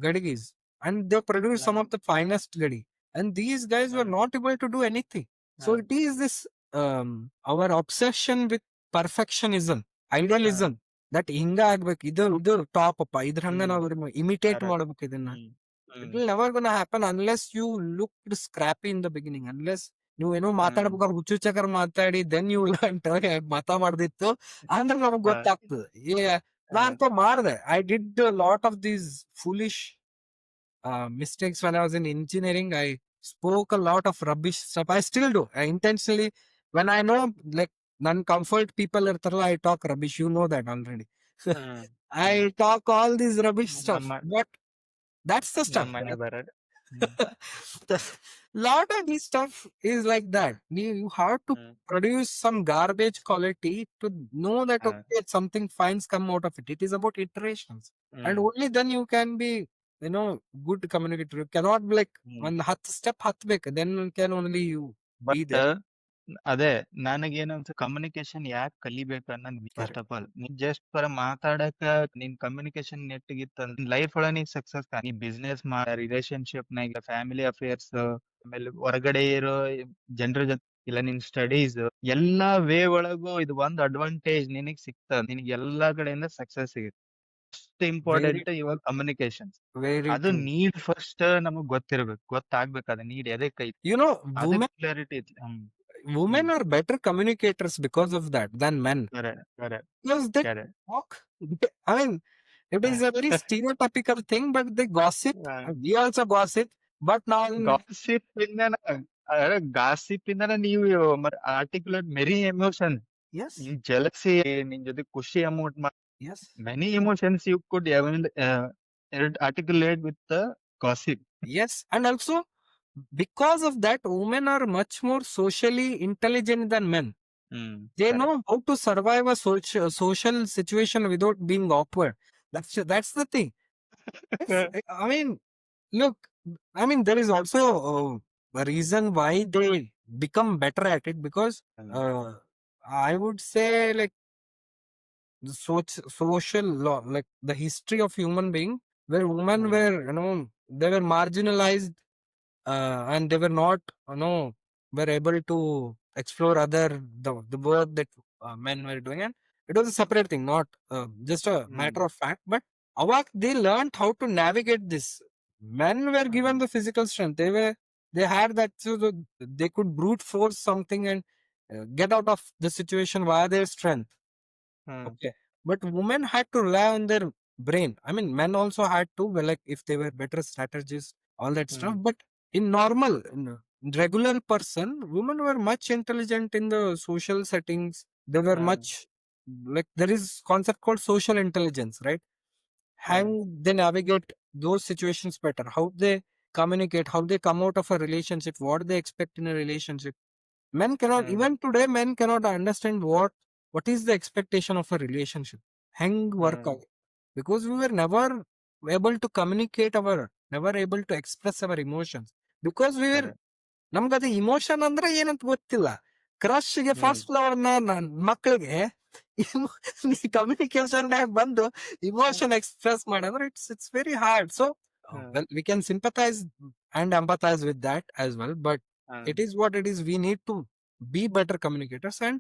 ಗಡಿಗೆಸ್ and they produced some of the finest gadi, and these guys were not able to do anything. So it is this our obsession with perfectionism, idealism, that ಹಿಂಗ ಆಗ್ಬೇಕು, ಇದು top ಅಪ್ಪ, ಇದ್ರ ಹಂಗ ನಾವು imitate ಮಾಡ್ಬೇಕು ಇದನ್ನ. It will never gonna happen unless you looked scrappy in the beginning, unless ನೀವು ಏನೋ ಮಾತಾಡ್ಬೇಕಾದ್ರೆ ಹುಚ್ಚುಚ್ಚಕರ್ ಮಾತಾಡಿ ದೆನ್ ಯು ಮಾತಾ ಮಾಡ್ದಿತ್ತು ಅಂದ್ರೆ ನಮಗ್ ಗೊತ್ತಾಗ್ತದೆ. ನಾನಂತ ಮಾಡ್ದೆ, I did lot of these foolish mistakes when I was in engineering. I spoke a lot of rubbish stuff. I still do. I intentionally, when I know like non-comfort people irtaralla, I talk rubbish. You know that already. I talk all these rubbish stuff, but that's the stuff. Lot of this stuff is like that. You have to produce some garbage quality to know that okay, something fine's come out of it. It is about iterations, and only then you can be, you know, good communicator. You cannot be like one step hatbek, then can only you be there. ಅದೇ ನನಗೇನಂತ communication ಯಾಕೆ ಕಲಿಬೇಕು ಅನ್ನೋದು first of all. ನೀನ್ just ಬರ ಮಾತಾಡಕ ನಿನ್ communication ನೆಟ್ಟಿಗಿತ್ತ life ಒಳಗ ನೀ success. ನೀ ಬಿಸ್ನೆಸ್ ಮಾಡ, ರಿಲೇಶನ್ಶಿಪ್ ನಾಗ, ಫ್ಯಾಮಿಲಿ ಅಫೇರ್ಸ್, ಆಮೇಲೆ ಹೊರಗಡೆ ಇರೋ ಜನರ ಜೊತೆ, ಇಲ್ಲ ನಿನ್ ಸ್ಟಡೀಸ್, ಎಲ್ಲಾ ವೇ ಒಳಗೂ ಇದು ಒಂದ್ ಅಡ್ವಾಂಟೇಜ್ ನಿನಗ್ ಸಿಗ್ತದ. ನಿನಗ್ ಎಲ್ಲಾ ಕಡೆಯಿಂದ ಸಕ್ಸಸ್ ಸಿಗುತ್ತೆ. ಫಸ್ಟ್ ಇಂಪಾರ್ಟೆಂಟ್ ಇವಾಗ ಕಮ್ಯುನಿಕೇಶನ್. ಅದು ನೀಡ್ ಫಸ್ಟ್ ನಮಗ್ ಗೊತ್ತಾಗ್ಬೇಕು ಅದ ನೀಡ್ ಎದಕ್ಕೆ ಐತಿ. You know, ಕ್ಲಾರಿಟಿ ಐತಿ. women are better communicators because of that than men. Correct. Because they talk. I mean, it is a very stereotypical thing, but they gossip. We also gossip, but now gossip ಇಂದ ನೀವು articulate many emotion. Jealousy, ನಿನ್ ಜೊತೆ ಖುಷಿ amount many emotions you could articulate with the gossip. Yes, and also because of that, women are much more socially intelligent than men. They know how to survive a social situation without being awkward. That's the thing. I mean, look, I mean, there is also a reason why they become better at it, because I would say like the social law, like the history of human being, where women were, you know, they were marginalized, and they were not, you know, were able to explore the work that men were doing, and it was a separate thing, not just a matter of fact. But awak, they learned how to navigate this. Men were given the physical strength. They had that, so they could brute force something and get out of the situation via their strength. Okay, but women had to rely on their brain. I mean, men also had to, well, like if they were better strategists, all that stuff. But in normal, regular person, women were much intelligent in the social settings. They were much, like, there is concept called social intelligence, right? How they navigate those situations better, how they communicate, how they come out of a relationship, what they expect in a relationship. Men cannot, even today, men cannot understand what is the expectation of a relationship, hang work out, because we were never able to communicate never able to express our emotions, because we were, ನಮ್ಗದು emotion ಅಂದ್ರೆ ಏನಂತ ಗೊತ್ತಿಲ್ಲ. ಕ್ರಶ್ಗೆ first flower ಮಕ್ಕಳಿಗೆ communication ಬಂದು emotion express ಮಾಡಂದ್ರೆ it's very hard. So we can sympathise and empathise with that as well, but it is what it is. We need to be better communicators. And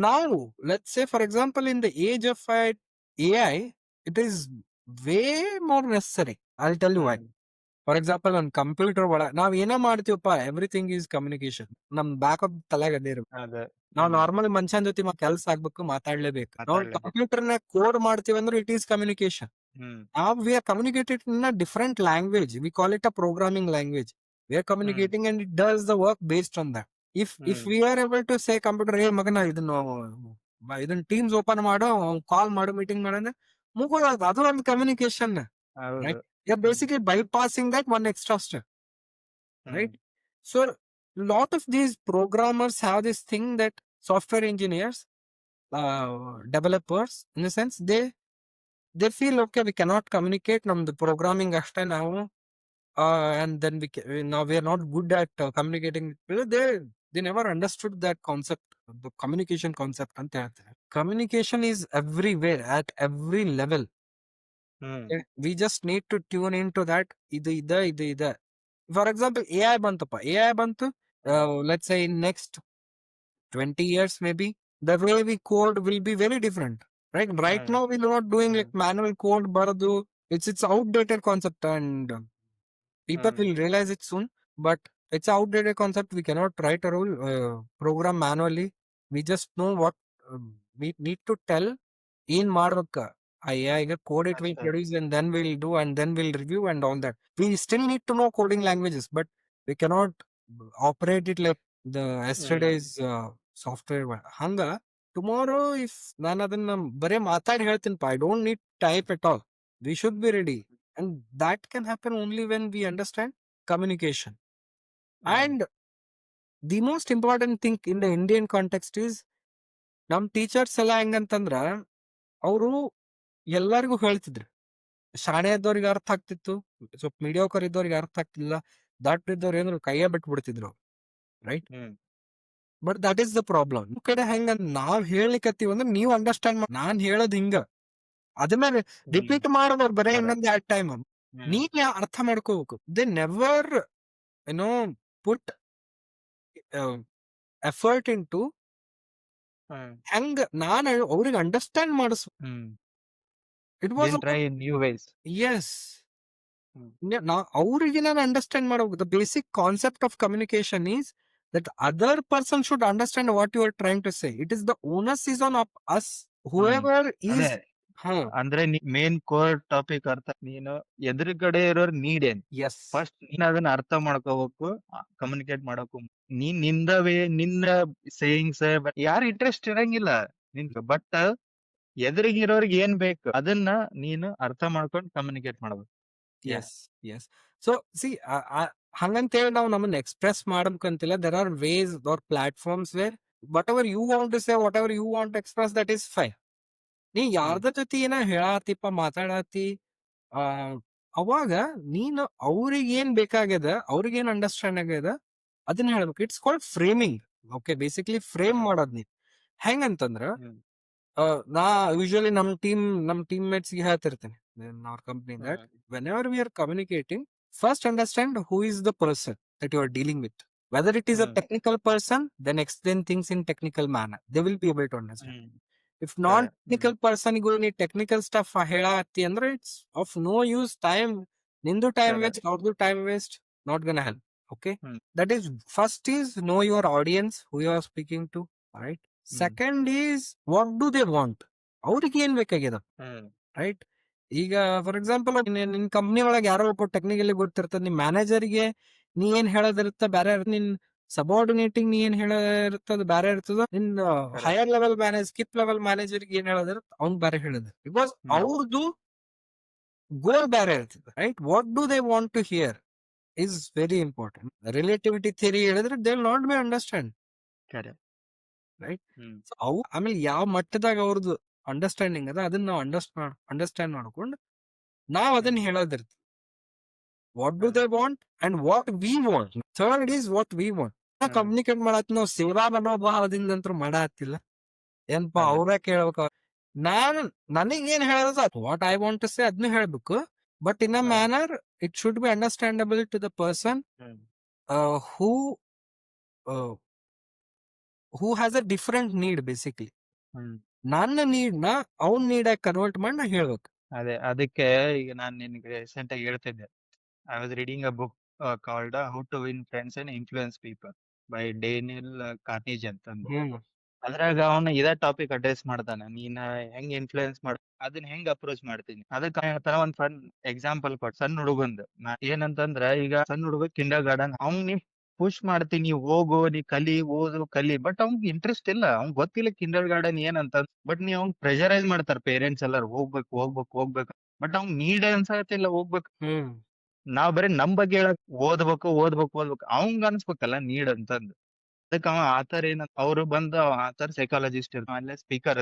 now, let's say, for example, in the age of AI, it is way more necessary. I'll tell you why. For example, on computer ನಾವ್ ಏನ ಮಾಡ್ತೀವಪ್ಪ, everything is communication. ನಮ್ back of ತಲೆಗೆ ಅದೇ ಇರ್ಬೇಕು. ನಾವ್ normal ಮನುಷ್ಯನ ಜೊತೆ ಕೆಲ್ಸ ಆಗ್ಬೇಕು, ಮಾತಾಡ್ಲೇಬೇಕು. ನಾವು ಕಂಪ್ಯೂಟರ್ ನ ಕೋಡ್ ಮಾಡ್ತೀವಿ ಅಂದ್ರೆ it is communication. Now we are communicating in a different language. We call it a programming language. We are communicating and it does the work based on that. If we are able to say computer, hey magana, ಇದನ್ನ teams open ಮಾಡೋ, ಕಾಲ್ ಮಾಡು, meeting ಮಾಡಂದ್ರೆ ಮುಗೋದು, ಅದು ಒಂದು communication. you're basically bypassing that one extra step, right? So a lot of these programmers have this thing that software engineers, developers, in a sense, they feel okay, we cannot communicate the programming ಅಷ್ಟೇ ನಾವು, and then now we are not good at communicating. They never understood that concept, the communication concept ಅಂತ ಹೇಳ್ತಾರೆ. Communication is everywhere at every level. We just need to tune into that. ಇದು for example, AI bantapa. AI bantu, let's say in next 20 years maybe, the way we code will be very different, right? Right now we're not doing like manual code baradu. It's outdated concept, and people will realize it soon, but it's outdated concept. We cannot write a rule program manually. We just know what we need to tell in ಮಾಡ್ಬೇಕ. AI code it will ಅಷ್ಟೇ. produce, and then we'll do, and then we'll review and all that. We still need to know coding languages, but we cannot operate it like the yesterday's software. ಹಂಗ tomorrow if ನಾನು ಅದನ್ನ ಬರೇ ಮಾತಾಡಿ ಹೇಳ್ತೀನಪ್ಪ, I don't need type at all. We should be ready, and that can happen only when we understand communication. And the most important thing in the Indian context is, ನಮ್ teachers ಎಲ್ಲ ಹೆಂಗಂತಂದ್ರ ಅವರು ಎಲ್ಲರಿಗೂ ಹೇಳ್ತಿದ್ರು. ಶಾಣೆ ಇದ್ದವ್ರಿಗೆ ಅರ್ಥ ಆಗ್ತಿತ್ತು, ಸ್ವಲ್ಪ ಮೀಡಿಯೋಕರ್ ಇದ್ದವ್ರಿಗೆ ಅರ್ಥ ಆಗ್ತಿಲ್ಲ, ದಟ್ ಇದ್ದವ್ರು ಏನಾದ್ರು ಕೈಯ ಬಿಟ್ಬಿಡ್ತಿದ್ರು, right? But that is the problem. ಈ ಕಡೆ ಹೆಂಗ ನಾವ್ ಹೇಳಿಕತ್ತೀವಿ ಅಂದ್ರೆ ನೀವು ಅಂಡರ್ಸ್ಟ್ಯಾಂಡ್ ನಾನ್ ಹೇಳೋದ್ ಹಿಂಗ, ಅದ್ಮೇಲೆ ರಿಪೀಟ್ ಮಾಡೋದವ್ರು ಬರೇ ಇನ್ನೊಂದ್ 2 ಟೈಮ್ ನೀವ್ ಅರ್ಥ ಮಾಡ್ಕೋಬೇಕು. They never put effort into ಹೆಂಗ ನಾನು ಅವ್ರಿಗೆ ಅಂಡರ್ಸ್ಟ್ಯಾಂಡ್ ಮಾಡಿಸ್. It was try new ways. Yes, ಅವ್ರಿಗೆ ನಾನು ಅಂಡರ್ಸ್ಟ್ಯಾಂಡ್ ಮಾಡಬೇಕು. The basic concept of communication is that other person should understand what you are trying to say. It is the onus is on us, whoever is. ಅಂದ್ರೆ main core topic ಅರ್ಥ, ನೀನು ಎದುರುಗಡೆ ಇರೋರ್ need ಏನ್, first ನೀನ್ ಅದನ್ನ ಅರ್ಥ ಮಾಡ್ಕೋಬೇಕು, ಕಮ್ಯುನಿಕೇಟ್ ಮಾಡಬೇಕು. ನೀನ್ ನಿಂದ ಸೇಯಿಂಗ್ಸ್ ಯಾರು ಇಂಟ್ರೆಸ್ಟ್ ಇರಂಗಿಲ್ಲ ನಿನ್, ಬಟ್ ಎದುರಿಗಿರೋರ್ಗೆ ಏನ್ ಬೇಕು ಅದನ್ನ ನೀನು ಅರ್ಥ ಮಾಡ್ಕೊಂಡು ಕಮ್ಯುನಿಕೇಟ್ ಮಾಡ್ಬೇಕು. ಎಸ್. ಸೊ ಸಿ, ಹಂಗಂತೇಳಿ ನಾವು ನಮ್ಮನ್ನ ಎಕ್ಸ್ಪ್ರೆಸ್ ಮಾಡ್ಬೇಕಂತಿಲ್ಲ. There are ways or platforms where whatever you want to say, whatever you want to express, that is fine. ನೀ ಯಾರ್ದ ಜೊತೆ ಏನ ಹೇಳಾತಿಪ್ಪ, ಮಾತಾಡತಿ, ಅವಾಗ ನೀನು ಅವ್ರಿಗೆ ಏನ್ ಬೇಕಾಗ್ಯದ, ಅವ್ರಿಗೆ ಏನ್ ಅಂಡರ್ಸ್ಟ್ಯಾಂಡ್ ಆಗ್ಯದ ಅದನ್ನ ಹೇಳ್ಬೇಕು. It's called framing. Okay, basically frame ಮಾಡೋದ್ ನೀ ಹೆಂಗಂತಂದ್ರ, ನಾ ಯೂಶಲಿ ನಮ್ ಟೀಮ್ ಮೇಟ್ಸ್ ಗೆ ಹೇಳ್ತಿರ್ತೇನೆ in our company that whenever we are communicating, first understand who is the person that you are dealing with. Whether it is a technical person, then explain things in technical manner. They will be able to understand. If non-technical person go any technical stuff ಹೇಳಾತಿ ಅಂದ್ರೆ it's of no use. ನಿಂದು time waste, ಅವ್ರದ್ದು time waste, not gonna help. Okay, that is, first is know your audience, who you are speaking to. All right. Second is what do they want, ಅವ್ರಿಗೆ ಏನ್ ಬೇಕಾಗ್ಯದ, right? ಈಗ for example ನಿನ್ company ಒಳಗೆ ಯಾರೋ ಒಬ್ಬ technically ಗೊತ್ತಿರ್ತದ, ನಿಮ್ ಮ್ಯಾನೇಜರ್ಗೆ ನೀ ಏನ್ ಹೇಳೋದಿರುತ್ತ ಬೇರೆ, ನಿನ್ ಸಬಾರ್ಡಿನೇಟಿಂಗ್ ನೀ ಏನ್ ಹೇಳಿರ್ತದ ಬೇರೆ ಇರ್ತದ, ನಿನ್ ಹೈಯರ್ ಲೆವೆಲ್ ಸ್ಕಿಪ್ ಲೆವೆಲ್ ಮ್ಯಾನೇಜರ್ಗೆ ಏನ್ ಹೇಳೋದಿರುತ್ತೆ ಅವ್ನ್ ಬೇರೆ ಹೇಳೋದು. ಬಿಕಾಸ್ ಅವ್ರದ್ದು ಗೋಲ್ ಬೇರೆ ಇರ್ತದೆ, right? What do they want to hear is very important. Relativity theory ಹೇಳಿದ್ರೆ they will not be understand, right? ಅವು ಆಮೇಲೆ ಯಾವ ಮಟ್ಟದಾಗ ಅವ್ರದ್ದು ಅಂಡರ್ಸ್ಟ್ಯಾಂಡಿಂಗ್ ಅದ ಅದನ್ನ ನಾವು ಅಂಡರ್ಸ್ಟ್ಯಾಂಡ್ ಮಾಡ್ಕೊಂಡು ನಾವ್ ಅದನ್ನ ಹೇಳೋದಿರ್ತದೆ. What do they want and what we want. Third is what we want. Communicate ಮಾಡತ್ ನಾವು ಸೇವಾ ಮನೋಭಾವದಿಂದ ಅಂತೂ ಮಾಡತ್ತಿಲ್ಲ. ಏನ್ಪಾ ಅವ್ರ ಕೇಳ್ಬೇಕ, ನನಗೇನ್ ಹೇಳೋದು what I want to say ಅದನ್ನ ಹೇಳ್ಬೇಕು, but in a manner it should be understandable to the person who has a different need basically. ನನ್ನ ನೀಡ್ ನ ಅವ್ನ್ ನೀಡ್ ಆಗಿ ಕನ್ವರ್ಟ್ ಮಾಡಿ ನಾ ಹೇಳ್ಬೇಕು. ಅದೇ ಅದಕ್ಕೆ ಈಗ ನಾನ್ ನಿನ್ಗೆ ರೀಸೆಂಟ್ ಆಗಿ ಹೇಳ್ತಿದ್ದೆ, I was reading a book called how to win friends and influence people by Daniel Carnegie ಅಂತಂದು. ಅದ್ರಾಗ ಅವನು ಇದೇ ಟಾಪಿಕ್ ಅಡ್ರೆಸ್ ಮಾಡ್ತಾನೆ, ನೀನ್ ಹೆಂಗ್ ಇನ್ಫ್ಲೂಯೆನ್ಸ್ ಮಾಡ ಅದನ್ನ ಹೆಂಗ್ ಅಪ್ರೋಚ್ ಮಾಡ್ತೀನಿ. ಅದಕ್ಕೆ ಒಂದ್ ಫನ್ ಎಕ್ಸಾಂಪಲ್ ಕೊಟ್ಟು, ಸಣ್ಣ ಹುಡುಗಂದು ಏನಂತಂದ್ರ, ಈಗ ಸಣ್ಣ ಹುಡುಗ ಕಿಂಡರ್ ಗಾರ್ಡನ್, ಅವ್ನ್ ನೀ ಪುಷ್ ಮಾಡ್ತೀನಿ, ಹೋಗು, ನೀ ಕಲಿ, ಓದು, ಕಲಿ, ಬಟ್ ಅವ್ನ್ಗೆ ಇಂಟ್ರೆಸ್ಟ್ ಇಲ್ಲ, ಅವ್ನ್ ಗೊತ್ತಿಲ್ಲ ಕಿಂಡರ್ ಗಾರ್ಡನ್ ಏನಂತ. ಬಟ್ ನೀವ್ ಅವ್ನ್ ಪ್ರೆಷರೈಸ್ ಮಾಡ್ತಾರ ಪೇರೆಂಟ್ಸ್ ಎಲ್ಲಾರು, ಹೋಗ್ಬೇಕು. ಬಟ್ ಅವ್ನ್ ನೀಡ್ ಅನ್ಸಕತ್ತಿಲ್ಲ ಹೋಗ್ಬೇಕು. ಹ್ಮ್ ನಾವ್ ಬರೀ ನಮ್ ಬಗ್ಗೆ ಹೇಳಕ್ ಓದ್ಬೇಕು ಅವಂಗ ಅನ್ಸ್ಬೇಕಲ್ಲ ನೀಡ್ ಅಂತಂದು. ಅದಕ್ಕ ಅವ ಆತರ ಅವ್ರು ಬಂದು ಆತರ ಸೈಕಾಲಜಿಸ್ಟ್ ಇರ್ತಾನ, ಅಲ್ಲೇ ಸ್ಪೀಕರ್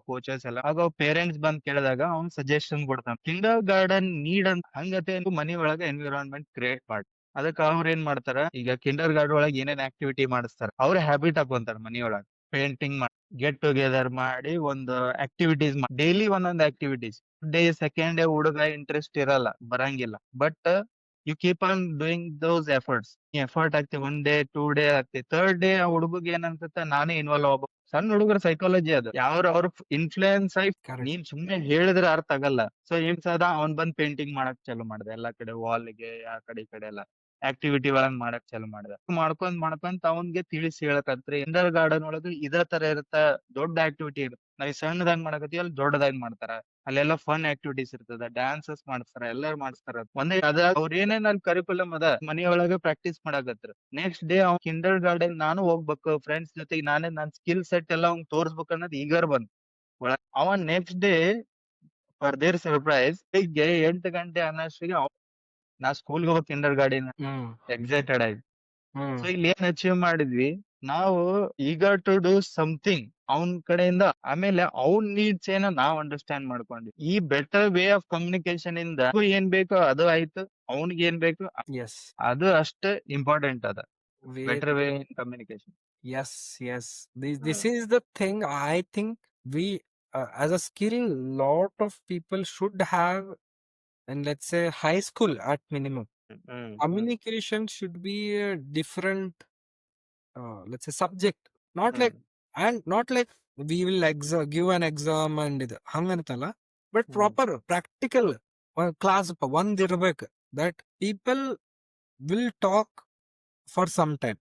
ಕೋಚಸ್ ಎಲ್ಲ. ಆಗ ಪೇರೆಂಟ್ಸ್ ಬಂದ್ ಕೇಳಿದಾಗ ಅವ್ನ್ ಸಜೆಷನ್ ಕೊಡ್ತಾನ. ಕಿಂಡರ್ ಗಾರ್ಡನ್ ನೀಡ್ ಅಂತ ಹಂಗತೆ ಮನಿ ಒಳಗ ಎನ್ವಿರಾನ್ಮೆಂಟ್ ಕ್ರಿಯೇಟ್ ಮಾಡಿ. ಅದಕ್ಕ ಅವ್ರ ಏನ್ ಮಾಡ್ತಾರ, ಈಗ ಕಿಂಡರ್ ಗಾರ್ಡನ್ ಒಳಗ ಏನೇನ್ ಆಕ್ಟಿವಿಟಿ ಮಾಡಿಸ್ತಾರ ಅವ್ರ ಹ್ಯಾಬಿಟ್ ಹಾಕೊಂತಾರ ಮನಿಯೊಳಗ. ಪೇಂಟಿಂಗ್ ಮಾಡಿ, ಗೆಟ್ ಟುಗೆದರ್ ಮಾಡಿ, ಒಂದು ಆಕ್ಟಿವಿಟೀಸ್ ಡೈಲಿ ಒಂದೊಂದ್ ಆಕ್ಟಿವಿಟೀಸ್. ಡೇ ಸೆಕೆಂಡ್ ಡೇ ಹುಡುಗ ಇಂಟ್ರೆಸ್ಟ್ ಇರಲ್ಲ, ಬರಂಗಿಲ್ಲ. But you keep on doing those efforts. Effort ಆಗ್ತಿ, 1 ಡೇ 2 ಡೇ ಆಗ್ತಿ, ಥರ್ಡ್ ಡೇ ಆ ಹುಡುಗಗ್ ಏನ್ ಅನ್ಸುತ್ತೆ, ನಾನೇ ಇನ್ವಾಲ್ವ್ ಆಗ್ಬೇಕು. ಸಣ್ಣ ಹುಡುಗರ ಸೈಕಾಲಜಿ ಅದು. ಅವ್ರ ಇನ್ಫ್ಲೂಯೆನ್ಸ್ ಆಗಿ ಕರೆಕ್ಟ್ ನೀನ್ ಸುಮ್ನೆ ಹೇಳಿದ್ರೆ ಅರ್ಥ ಆಗಲ್ಲ. ಸೊ ಏನ್ ಸಾದ ಅವ್ನ್ ಬಂದ್ ಪೇಂಟಿಂಗ್ ಮಾಡಕ್ ಚಾಲು ಮಾಡ್ದೆ, ಎಲ್ಲಾ ಕಡೆ ವಾಲ್ಗೆ ಆ ಕಡೆ ಈ ಕಡೆ ಎಲ್ಲ ಆಕ್ಟಿವಿಟಿ ಒಳಗ್ ಮಾಡಕ್ ಚಾಲು ಮಾಡ್ದ. ಮಾಡ್ಕೊಂತ ಅವನ್ಗೆ ತಿಳಿಸಿ ಹೇಳಕತ್ರಿ ಇಂಡರ್ ಗಾರ್ಡನ್ ಒಳಗ ಇದೇ ತರ ಇರುತ್ತ, ದೊಡ್ಡ ಆಕ್ಟಿವಿಟಿ ಇರುತ್ತೆ. ನಾವ್ ಈ ಸಣ್ಣದಾಗ್ ಮಾಡಕತ್ತೀವಿ, ಅಲ್ಲಿ ದೊಡ್ಡದಾಗಿ ಮಾಡ್ತಾರ. ಅಲ್ಲೆಲ್ಲ ಫನ್ ಆಕ್ಟಿವಿಟೀಸ್ ಇರ್ತದ, ಡ್ಯಾನ್ಸಸ್ ಮಾಡಿಸ್ತಾರ, ಎಲ್ಲಾರು ಮಾಡಿಸ್ತಾರ. ಒಂದೇ ಅದ ಅವ್ರ ಏನೇನ್ ಅಲ್ಲಿ ಕರಿಕ್ಯುಲಮ್ ಅದ ಮನಿಯೊಳಗ ಪ್ರಾಕ್ಟೀಸ್ ಮಾಡಕತ್ರ. ನೆಕ್ಸ್ಟ್ ಡೇ ಅವ್ನ್ ಕಿಂಡರ್ ಗಾರ್ಡನ್ ನಾನು ಹೋಗ್ಬೇಕು, ಫ್ರೆಂಡ್ಸ್ ಜೊತೆಗೆ ನಾನೇ ನನ್ ಸ್ಕಿಲ್ ಸೆಟ್ ಎಲ್ಲ ಅವ್ನ್ ತೋರ್ಸ್ಬೇಕು ಅನ್ನೋದು ಈಗರ್ ಬಂದ್ ಅವ next day for there surprise ಬೆಳಿಗ್ಗೆ 8 ಗಂಟೆ ಅನ್ನೋಷ್ಟಿಗೆ ನಾ ಸ್ಕೂಲ್ಗೆ ಹೋಗ್ಬೇಕು ಕಿಂಡರ್ ಗಾರ್ಡನ್ ಹ್ಮ್ ಎಕ್ಸೈಟೆಡ್ ಆಗಿ. ಹ್ಮ್ ಸೊ ಇಲ್ಲಿ ಏನ್ ಅಚೀವ್ ಮಾಡಿದ್ವಿ ನಾವು, ಈಗರ್ ಟು ಡೂ ಸಮಥಿಂಗ್ ಅವನ್ ಕಡೆಯಿಂದ. ಆಮೇಲೆ ಅವ್ನ್ ನೀಡ್ಸ್ ಏನೋ ನಾವ್ ಅಂಡರ್ಸ್ಟ್ಯಾಂಡ್ ಮಾಡ್ಕೊಂಡ್ವಿ. ಈ ಬೆಟರ್ ವೇ ಆಫ್ ಕಮ್ಯುನಿಕೇಶನ್ ಇಂದ ಅವ್ನಿಗ್ ಏನ್ ಬೇಕೋ ಅದು ಆಯ್ತು, ಅವ್ನಿಗೆ ಏನ್ ಬೇಕು ಎಸ್ ಅದು ಅಷ್ಟೇ ಇಂಪಾರ್ಟೆಂಟ್ ಅದ. Where better way in communication. yes this is the thing I think we as a skill lot of people should have in, let's say, high school at minimum. Communication should be a different let's say subject, not like, and not like we will give an exam and ಇದು ಹಂಗಂತಲ್ಲ, but proper practical class ಒಂದ್ ಇರ್ಬೇಕು that people will talk for some time,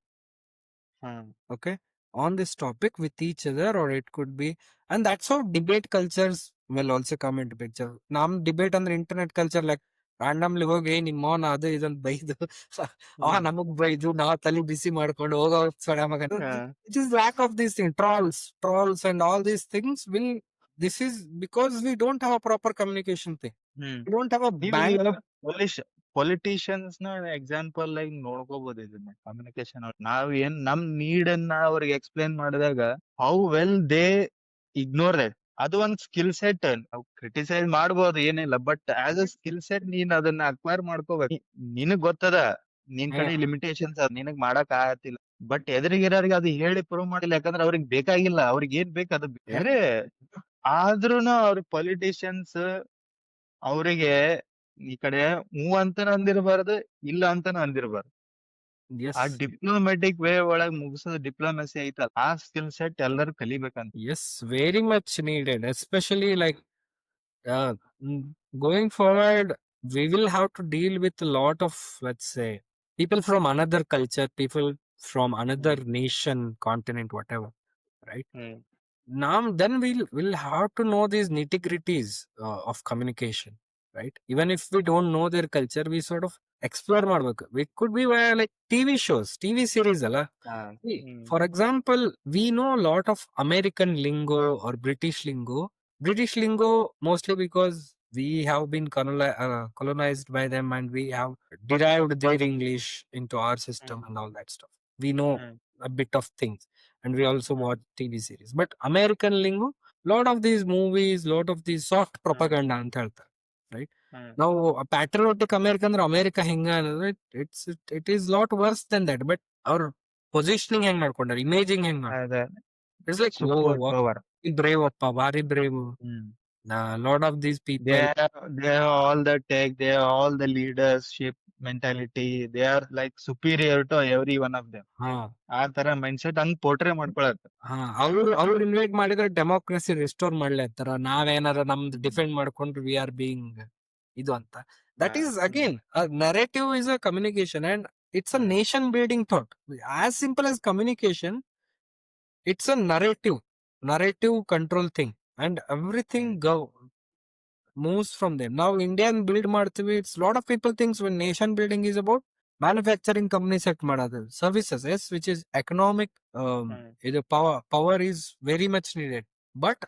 okay, on this topic with each other, or it could be, and that's how debate cultures will also come into picture. ನಮ್ debate ಅಂದ್ರೆ internet culture, like randomly ಹೋಗಿ ನಿಮ್ಮವನ ಅದು ಇದೊಂದು ಬೈದು ನಮಗ್ ಬೈದು ನಾವ್ ತಲೆ ಬಿಸಿ ಮಾಡ್ಕೊಂಡು ಹೋಗೋ ಮಗ. It is lack of these things, trolls and all these things will, this is because we don't have a proper communication thing. We don't have a band. Politicians ನ ಎಕ್ಸಾಂಪಲ್ ಆಗಿ ನೋಡ್ಕೋಬಹುದು ಇದನ್ನ. ಕಮ್ಯುನಿಕೇಶನ್ ನಾವ್ ಏನ್ ನಮ್ ನೀಡ್ ಅನ್ನ ಅವ್ರಿಗೆ explain ಮಾಡಿದಾಗ how well they ignore that. ಅದು ಒಂದ್ ಸ್ಕಿಲ್ ಸೆಟ್. ನಾವು ಕ್ರಿಟಿಸೈಸ್ ಮಾಡ್ಬೋದು ಏನಿಲ್ಲ, but as a skill set ನೀನ್ ಅದನ್ನ ಅಕ್ವೈರ್ ಮಾಡ್ಕೋಬೇಕು. ನಿನಗ್ ಗೊತ್ತದ ನಿನ್ ಕಡೆ ಲಿಮಿಟೇಷನ್ಸ್ ಅದ್ ನಿನಗ್ ಮಾಡಕ್ ಆಗತ್ತಿಲ್ಲ, ಬಟ್ ಎದುರಿಗಿರೋರಿಗೆ ಅದು ಹೇಳಿ ಪ್ರೂವ್ ಮಾಡಿಲ್ಲ. ಯಾಕಂದ್ರೆ ಅವ್ರಿಗೆ ಬೇಕಾಗಿಲ್ಲ, ಅವ್ರಿಗೆ ಏನ್ ಬೇಕು ಅದು ಬೇರೆ. ಆದ್ರೂನು ಅವ್ರ ಪೊಲಿಟಿಷಿಯನ್ಸ್ ಅವರಿಗೆ ಈ ಕಡೆ ಹೂ ಅಂತಾನು ಅಂದಿರಬಾರ್ದು, ಇಲ್ಲ ಅಂತಾನು ಅಂದಿರಬಾರ್ದು. Yes, ಆ ಡಿಪ್ಲೊಮ್ಯಾಟಿಕ್ ವೇ ಒಳಗ್ ಮುಗಿಸೋದು ಡಿಪ್ಲೊಮೆಸಿ ಐತಲ್ಲ, ಆ ಸ್ಕಿಲ್ ಸೆಟ್ ಎಲ್ಲರೂ ಕಲಿಬೇಕಂತ. yes, very much needed, especially like uh, going forward, we will have to deal with a lot of, let's say, people from another culture, people from another nation, continent, whatever, right? Now then we'll have to know these nitty-gritties of communication, right? Even if we don't know their culture, we sort of explore ಮಾಡ್ಬೇಕು. It could be via like TV shows, TV series ಅಲ್ಲ. See, for example, we know a lot of American lingo or British lingo mostly because we have been colonized by them, and we have derived their English into our system and all that stuff. We know a bit of things, and we also watch TV series. But American lingo, lot of these movies, lot of these soft propaganda ಅಂತ ಹೇಳ್ತಾರೆ, right? ನಾವು ಪ್ಯಾಟ್ರಿಯೋಟಿಕ್ America ಅಂದ್ರೆ America ಹೆಂಗ ಅನ್ನೋದು it is lot worse than that. But ಅವ್ರ positioning ಹೆಂಗ್ ಮಾಡ್ಕೊಂಡಾರ, imaging ಹೆಂಗ್ ಮಾಡ್ಕೊಂಡಾರ, ಇಟ್ಸ್ ಲೈಕ್ ಬ್ರೇವ್ ಅಪ್ಪ, ಭಾರಿ brave. Lot of these people, they have all the tech, they have all the leadership mentality, they are like superior to every one of them. ಆ ತರ mind set ಹಂಗ್ portray ಮಾಡ್ಕೊಳತ್ತ. ಅವ್ರು invite ಮಾಡಿದ್ರೆ democracy restore ಮಾಡ್ಲತ್ತಾರ, ನಾವೇನಾರ ನಮ್ದು defend ಮಾಡ್ಕೊಂಡ್ರೆ we are being ಇದು ಅಂತ. That is again narrative is a communication, and it's a nation building thought. As simple as communication, it's a narrative control thing, and everything moves from them. Now Indian build ಮಾಡ್ತೀವಿ, it's lot of people thinks when nation building is about manufacturing company set ಮಾಡೋದು, services, yes, which is economic. ಇದು power is very much needed, but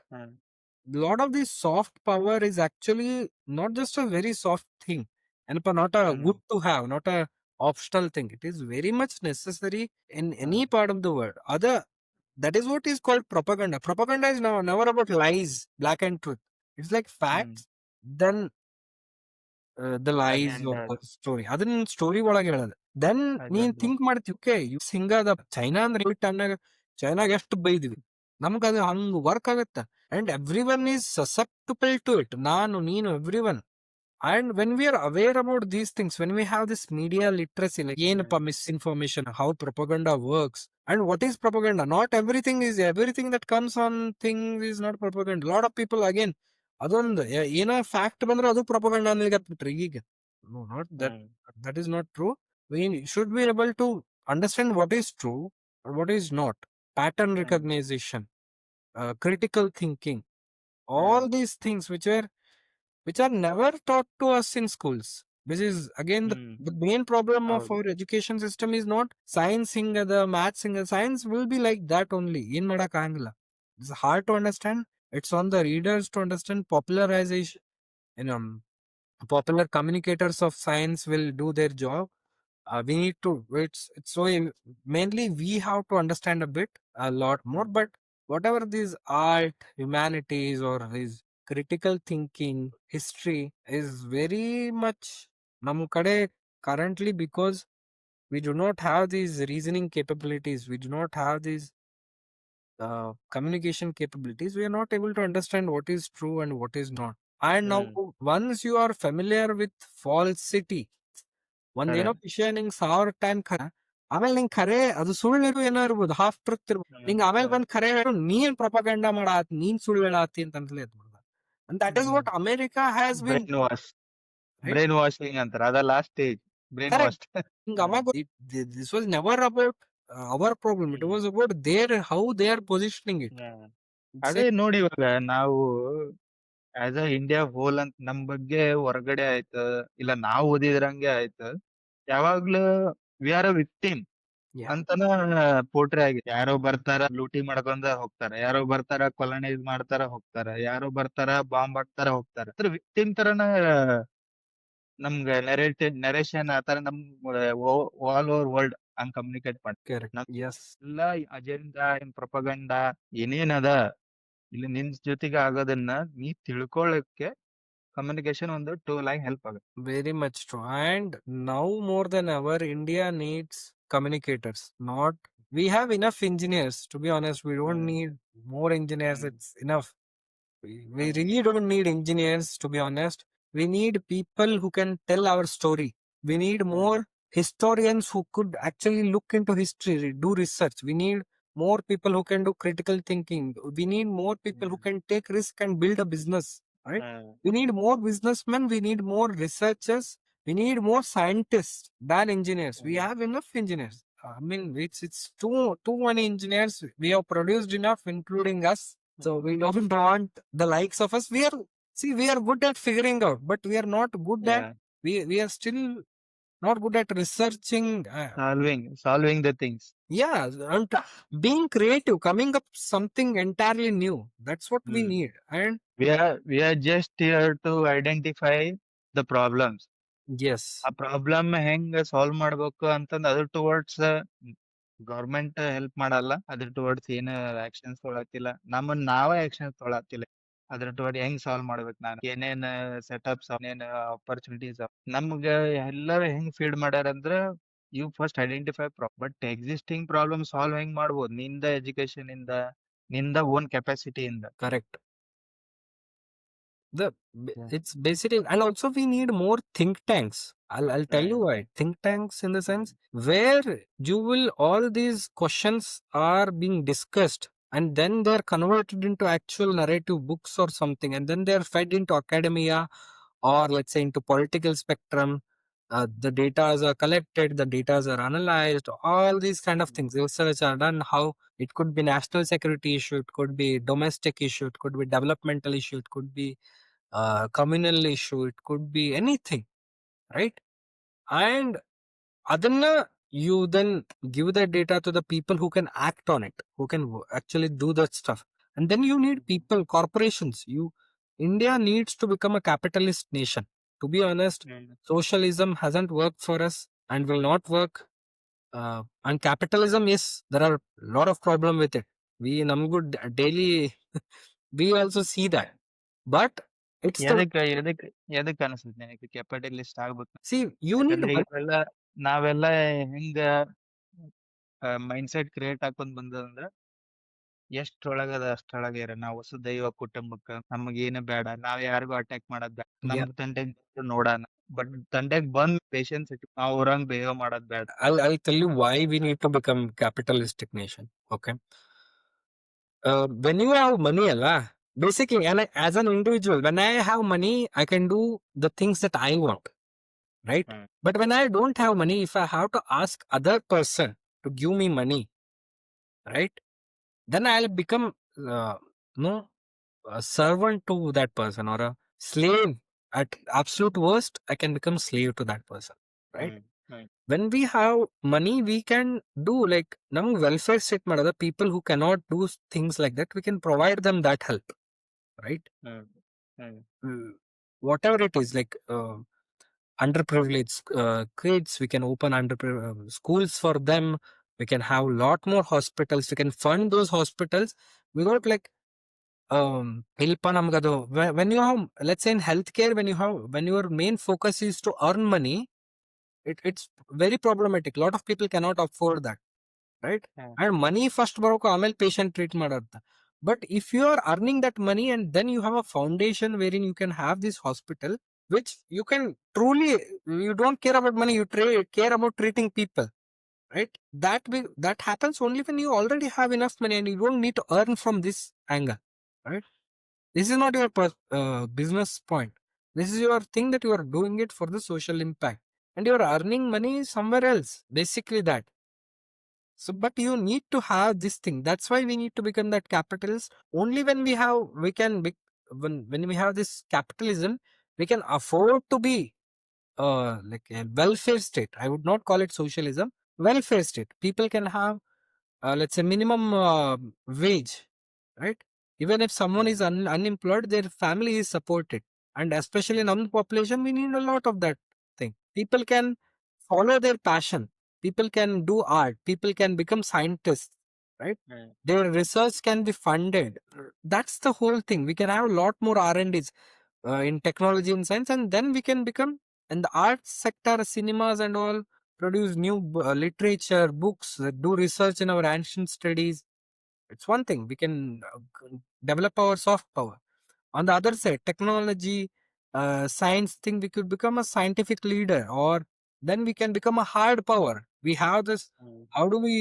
lot of this soft power is actually not just a very soft thing, and not a good to have, not a optional thing. It is very much necessary in any part of the world. Other That is what is called propaganda. Propaganda is never about lies, black and truth. It's like facts, then the lies of Agenda. the story. ಅದನ್ನ story ಒಳಗೆ ಹೇಳೋದು. Then ನೀನ್ Agenda. Think ಮಾಡ್ತಿ, okay use ಹಿಂಗದ China ಅಂದ್ರೆ ಈ ಟೈಮ್ನಾಗ ಚೈನಾಗ ಎಷ್ಟು ಬೈದ್ವಿ, ನಮ್ಗ ಅದು ಹಂಗ ವರ್ಕ್ ಆಗತ್ತ. And everyone is susceptible to it. ನಾನು, ನೀನು, everyone. And when we are aware about these things, when we have this media literacy, like ಏನಪ್ಪ misinformation, how propaganda works, and what is propaganda? Not everything that comes on things is not propaganda. A lot of people again, ಅದೊಂದು ಏನೋ fact ಬಂದ್ರೆ ಅದು ಪ್ರೊಪಗಂಡಾ ಅನ್ನಲಿಕ್ಕೆ ಈಗ. No, not that. That is not true. We should be able to understand what is true or what is not. Pattern recognition, critical thinking, all these things which are never taught to us in schools. Which is again the main problem of ಹೌದು. our education system is not science the maths science will be like that only. In Madakangla. It's hard to understand. It's on the readers to understand. Popularization, you know, popular communicators of science will do their job. We need to, it's so mainly we have to understand a lot more. But whatever these art, humanities, or these critical thinking, history is very much nam kade currently, because we do not have these reasoning capabilities, we do not have these communication capabilities. We are not able to understand what is true and what is not. And now once you are familiar with falsity, ಒಂದೇನೋ ವಿಷಯ ನಿಂಗ್ 1000 time ಆಮೇಲೆ ನಿಂಗ್ ಖರೆ ಅದು ಸುಳ್ಳು ಏನೋ ಇರ್ಬೋದು, ಹಾಫ್ ಟ್ರುತ್ ಇರ್ಬೋದು. ನಿಂಗ್ ಆಮೇಲೆ ಬಂದ್ ಖರೆ ಹೇಳು ನೀನ್ ಪ್ರೊಪಗಂಡ ಮಾಡಾತ್, ನೀನ್ ಸುಳ್ಳು ಹೇಳಾತಿ ಅಂತ ಅನ್ಸಲೇ ಇದ್ಬಿಡ್ದ. And that is what America has been. Brain washing ಅಂತಾರ, ಅದ last stage. Brain wash. This was never about our problem. It was about how they are positioning it. ಅದೇ ನೋಡಿ, ಇವಾಗ ನಾವು ಆಸ್ ಅ ಇಂಡಿಯಾ ಹೋಲ್ ಅಂತ ನಮ್ ಬಗ್ಗೆ ಹೊರಗಡೆ ಆಯ್ತು, ಇಲ್ಲ ನಾವು ಓದಿದ್ರಂಗೆ ಆಯ್ತು, ಯಾವಾಗ್ಲೂ ವಿ ಆರ್ ಅ ವಿಕ್ಟಿಮ್ ಅಂತನ ಪೋಟ್ರೆ ಆಗಿದೆ. ಯಾರೋ ಬರ್ತಾರ ಲೂಟಿ ಮಾಡ್ಕೊಂಡ ಹೋಗ್ತಾರ, ಯಾರೋ ಬರ್ತಾರ ಕೊಲನೈಸ್ ಮಾಡ್ತಾರ ಹೋಗ್ತಾರ, ಯಾರೋ ಬರ್ತಾರ ಬಾಂಬ್ ಹಾಕ್ತಾರ ಹೋಗ್ತಾರ. ವಿಕ್ಟಿಮ್ ತರನ ನಮ್ಗ ನರೇಶನ್ ಆತರ ನಮ್ ಆಲ್ ಓವರ್ ವರ್ಲ್ಡ್ ಹಂಗ್ ಕಮ್ಯುನಿಕೇಟ್ ಮಾಡ್ತಾರೆ. ಎಲ್ಲ ಅಜೆಂಡಾ ಪ್ರೊಪಗಂಡ ಏನೇನದ ಇಲ್ಲಿ ನಿನ್ ಜೊತೆಗೆ ಆಗೋದನ್ನ ನೀ ತಿಳ್ಕೊಳ್ಳಕ್ಕೆ ಕಮ್ಯುನಿಕೇಶನ್ ಒಂದು ಟೂಲ್ ಆಗಿ ಹೆಲ್ಪ್ ಆಗುತ್ತೆ. Very much true. And now more than ever, India needs communicators. Not we have enough engineers. To be honest, we don't need more engineers. It's enough. We really don't need engineers. To be honest, we need people who can tell our story. We need more historians who could actually look into history, do research. We need more people who can do critical thinking. We need more people who can take risk and build a business. Right? We need more businessmen. We need more researchers. We need more scientists than engineers. We have enough engineers. I mean, it's too many engineers. We have produced enough, including us. So we don't want the likes of us. We are good at figuring out, but we are not good at. We are still not good at researching, solving the things. Yeah, and being creative, coming up something entirely new. That's what we need. And we are just here to identify the problems. Yes. ಆ problem ಹೆಂಗ್ solve ಮಾಡ್ಬೇಕು ಅಂತಂದ್ ಅದ್ರ towards government help ಮಾಡಲ್ಲ. ಅದ್ರ towards ಏನ್ actions ತೊಳತಿಲ್ಲ, ನಮ್ಮನ್ನ ನಾವೇ ಆಕ್ಷನ್ಸ್ ತೊಳತಿಲ್ಲ. ಅದ್ರ ಟುವರ್ಡ್ ಹೆಂಗ್ ಸಾಲ್ವ್ ಮಾಡ್ಬೇಕು, ನಾನು ಏನೇನ್ ಸೆಟಪ್ಸ್, ಏನೇನ್ ಆಪರ್ಚುನಿಟೀಸ್ ನಮ್ಗ ಎಲ್ಲರೂ ಹೆಂಗ್ ಫೀಡ್ ಮಾಡ್ಯಾರ ಅಂದ್ರ you first identify but existing problem solve ಹೆಂಗ್ ಮಾಡ್ಬೋದು ನಿಂದ ಎಜುಕೇಶನ್ ಇಂದ, ನಿಂದ ಓನ್ ಕೆಪಾಸಿಟಿ ಇಂದ. Correct. It's basically, and also we need more think tanks. I'll tell you why. Think tanks in the sense where you will, all these questions are being discussed and then they're converted into actual narrative books or something, and then they're fed into academia, or let's say into political spectrum. The data are collected, the data are analyzed, all these kind of things. Research are done how it could be national security issue, it could be domestic issue, it could be developmental issue, it could be communal issue, it could be anything, right? And adanna you then give that data to the people who can act on it, who can actually do that stuff. And then you need people, corporations. India needs to become a capitalist nation. To be honest, socialism hasn't worked for us and will not work. And capitalism, yes, there are a lot of problem with it. We daily we also see that. But it's the ಎದಕ್ ಅನ್ಸುತ್ತೆ ನಿನಗೆ capitalist ಆಗ್ಬೇಕು? see you need ಯಾಕಂದ್ರೆ one. ನಾವೆಲ್ಲ ಹೆಂಗ mind set create ಹಾಕೊಂಡ್ ಬಂದದಂದ್ರ ಎಷ್ಟ್ರೊಳಗದ ಅಷ್ಟ್ರೊಳಗೆ ಇರ ನಾವು ವಸುದೈವ ಕುಟುಂಬಕ್ಕ ನಮಗೇನು ಬೇಡ, ನಾವ್ ಯಾರಿಗೂ ಅಟ್ಯಾಕ್ ಮಾಡೋದ್ ಬೇಡ, Yeah, ನಮಗ್ ತಂಟೆಗ್ ನೋಡೋಣ, ಬಟ್ ತಂಟೆಗ್ ಬಂದ್ ಪೇಷನ್ಸ್ ನಾವ್ ಅವ್ರಂಗ್ ಬಿಹೇವ್ ಮಾಡೋದ್ ಬೇಡ. I'll tell you why we need to become capitalistic nation. Okay. When you have money, Allah, basically, and as an individual, when I have money, I can do the things that I want, right? Hmm. But when I don't have money, if I have to ask other person to give me money, right, then I'll become no a servant to that person or a slave. At absolute worst, I can become slave to that person, right? When we have money, we can do like nam welfare state madada people who cannot do things like that, we can provide them that help, right? Whatever it is, like underprivileged kids, we can open schools for them. We can have lot more hospitals. We can fund those hospitals without like ilpa namgadu. When you have, let's say in healthcare, when your main focus is to earn money, it's very problematic. Lot of people cannot afford that, right? And money first ಬರೋಕು ಆಮೇಲೆ patient treat ಮಾಡೋದು. But if you are earning that money and then you have a foundation wherein you can have this hospital, which you can truly, you don't care about money, you care about treating people, right? That happens only when you already have enough money and you don't need to earn from this angle, right? This is not your business point. This is your thing that you are doing it for the social impact and you are earning money somewhere else, basically that. So, but you need to have this thing. That's why we need to become that capitalist. Only when when we have this capitalism, we can afford to be like a welfare state. I would not call it socialism. Welfare state. People can have, let's say, minimum wage, right? Even if someone is unemployed, their family is supported. And especially in our population, we need a lot of that thing. People can follow their passion. People can do art. People can become scientists, right? Their research can be funded. That's the whole thing. We can have a lot more R&Ds in technology and science, and then we can become, in the arts sector, cinemas and all, produce new literature, books, do research in our ancient studies. It's one thing. We can develop our soft power. On the other side, technology, science thing, we could become a scientific leader, or then we can become a hard power. We have this. How do we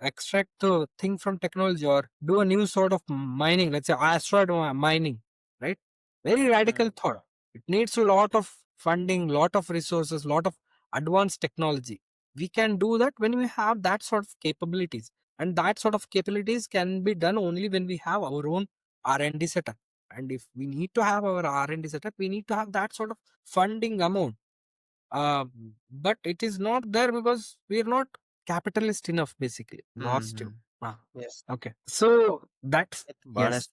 extract the thing from technology or do a new sort of mining? Let's say asteroid mining, right? Very radical thought. It needs a lot of funding, lot of resources, lot of advanced technology. We can do that when we have that sort of capabilities, and that sort of capabilities can be done only when we have our own R&D setup. And if we need to have our R&D setup, we need to have that sort of funding amount. But it is not there because we are not capitalist enough, basically. Lost you. Yes. Okay. So that's yes,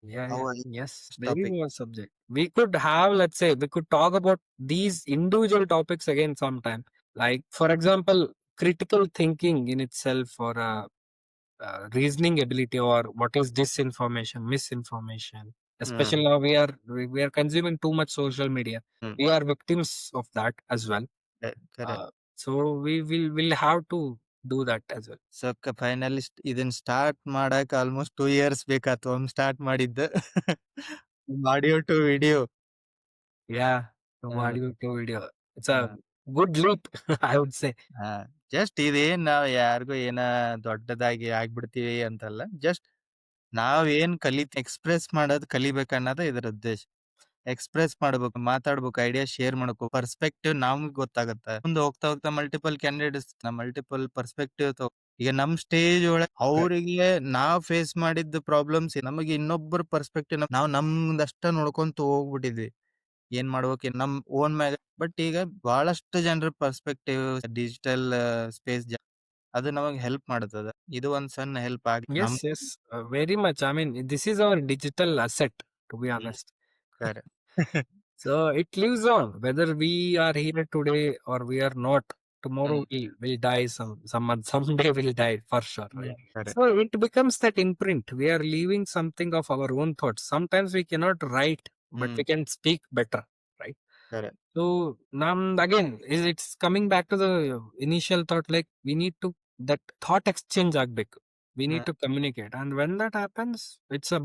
yes, very topic. more subject. We could have, let's say, we could talk about these individual topics again sometime. Like, for example, critical thinking in itself, or reasoning ability, or what is disinformation, misinformation. Especially now we are consuming too much social media. We are victims of that as well. Correct. So we will have to do that as well. So finalist ಇದನ್ನ start ಮಾಡಕ್ almost 2 years ಬೇಕಾತು. ಒಮ್ಮೆ start ಮಾಡಿದ್ದ audio to video. Yeah, from audio to video. It's a good leap, I would say. Just ಇದೇನ್ ನಾವ್ ಯಾರಿಗೂ ಏನ ದೊಡ್ಡದಾಗಿ ಆಗ್ಬಿಡ್ತೀವಿ ಅಂತಲ್ಲ. ಜಸ್ಟ್ ನಾವೇನ್ ಎಕ್ಸ್ಪ್ರೆಸ್ ಮಾಡೋದ್ ಕಲಿಬೇಕನ್ನೋದು ಇದ್ರ ಉದ್ದೇಶ. ಎಕ್ಸ್ಪ್ರೆಸ್ ಮಾಡ್ಬೇಕು, ಮಾತಾಡ್ಬೇಕು, ಐಡಿಯಾ ಶೇರ್ ಮಾಡ್ಬೇಕು, ಪರ್ಸ್ಪೆಕ್ಟಿವ್ ನಮ್ಗ್ ಗೊತ್ತಾಗತ್ತ. ಮುಂದೆ ಹೋಗ್ತಾ ಹೋಗ್ತಾ ಮಲ್ಟಿಪಲ್ ಕ್ಯಾಂಡಿಡೇಟ್ಸ್, ಮಲ್ಟಿಪಲ್ ಪರ್ಸ್ಪೆಕ್ಟಿವ್. ಈಗ ನಮ್ ಸ್ಟೇಜ್ ಒಳಗೆ ಅವ್ರಿಗೆ ನಾವ್ ಫೇಸ್ ಮಾಡಿದ್ದ ಪ್ರಾಬ್ಲಮ್ಸ್, ನಮಗೆ ಇನ್ನೊಬ್ಬರ ಪರ್ಸ್ಪೆಕ್ಟಿವ್, ನಾವ್ ನಮ್ದಷ್ಟ ನೋಡ್ಕೊಂತ ಹೋಗ್ಬಿಟ್ಟಿದ್ವಿ. ಏನ್ ಮಾಡ್ಬೇಕು ನಮ್ ಓನ್ ಮ್ಯಾಗ. ಬಟ್ ಈಗ ಬಹಳಷ್ಟು ಜನರ ಪರ್ಸ್ಪೆಕ್ಟಿವ್ ಡಿಜಿಟಲ್ ಸ್ಪೇಸ್ ಅದು ನಮಗ್ ಹೆಲ್ಪ್ ಮಾಡ್ತದ. ಇದು ಒಂದ್ ಸಣ್ಣ ಹೆಲ್ಪ್ ಆಗಿ Yes, yes, very much. I mean, this is our digital asset, to be honest. ಕರೆ. So it lives on, whether we are here today or we are not. Tomorrow will die. Someday will die for sure. Right? ಕರೆ. So it becomes that imprint. We are leaving something of our own thoughts. Sometimes we cannot write, but we can speak better. Right? ಕರೆ. So now again, it's coming back to the initial thought. Like we need to that thought exchange ಆಗ್ಬೇಕು. We need to communicate, and when that happens, it's a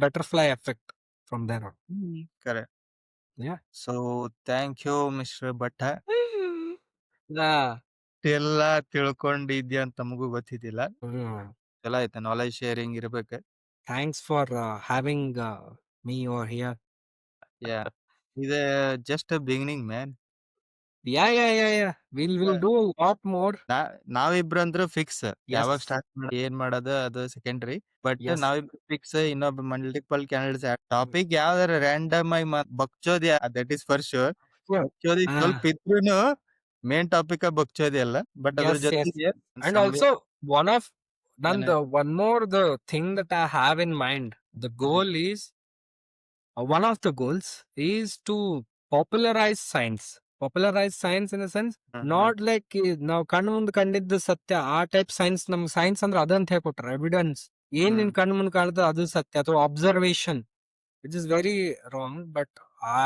butterfly effect from there on. ಕರೆ. Yeah. So thank you mister Bhatt. Yeah. ಎಲ್ಲ ತಿಳ್ಕೊಂಡಿದ್ಯಾ ಅಂತ ನಮಗೂ ಗೊತ್ತಿದ್ದಿಲ್ಲ. ಚಲೋ ಆಯ್ತು, knowledge sharing ಇರ್ಬೇಕು. Thanks for having me over here. Yeah, ಇದು just beginning man. Yeah. We'll do a lot more. ನಾವಿಬ್ರು ಅಂದ್ರ ಫಿಕ್ಸ್. Yes. ಯಾವಾಗ ಸ್ಟಾರ್ಟ್ ಏನ್ ಮಾಡೋದು ಅದು ಸೆಕೆಂಡರಿ. But Yes. ನಾವಿಬ್ರು ಫಿಕ್ಸ್. ಇನ್ನೊಬ್ಬ ಮಲ್ಟಿಪಲ್ ಕ್ಯಾಂಡಿಡೇಟ್ಸ್. ಟಾಪಿಕ್ ಯಾವ್ದಾರ ರ್ಯಾಂಡಮ್ ಆಗಿ ಬಗ್ಚೋದಿ, that is for sure. Sure. ಬಗ್ಚೋದಿ ಸ್ವಲ್ಪ ಇದ್ರೂನು ಮೇನ್ ಟಾಪಿಕ್ ಬಗ್ಚೋದಿ ಅಲ್ಲ. ಬಟ್ ಅದ್ರ Yes, ಜೊತೆಗೆ And also one more the thing that I have in mind. The goal is one of the goals is to popularize science. Popularize science in the sense not like ನಾವು ಕಣ್ಣು ಮುಂದೆ ಕಂಡಿದ್ದು ಸತ್ಯ ಆ type science. ನಮ್ಗೆ science ಅಂದ್ರೆ ಅದಂತ ಹೇಳ್ಕೊಟ್ರೆ evidence ಏನ್ ನಿನ್ ಕಣ್ಣು ಮುಂದೆ ಕಾಣ್ತದೆ ಅದು ಸತ್ಯ, ಅಥವಾ observation, which is very wrong. But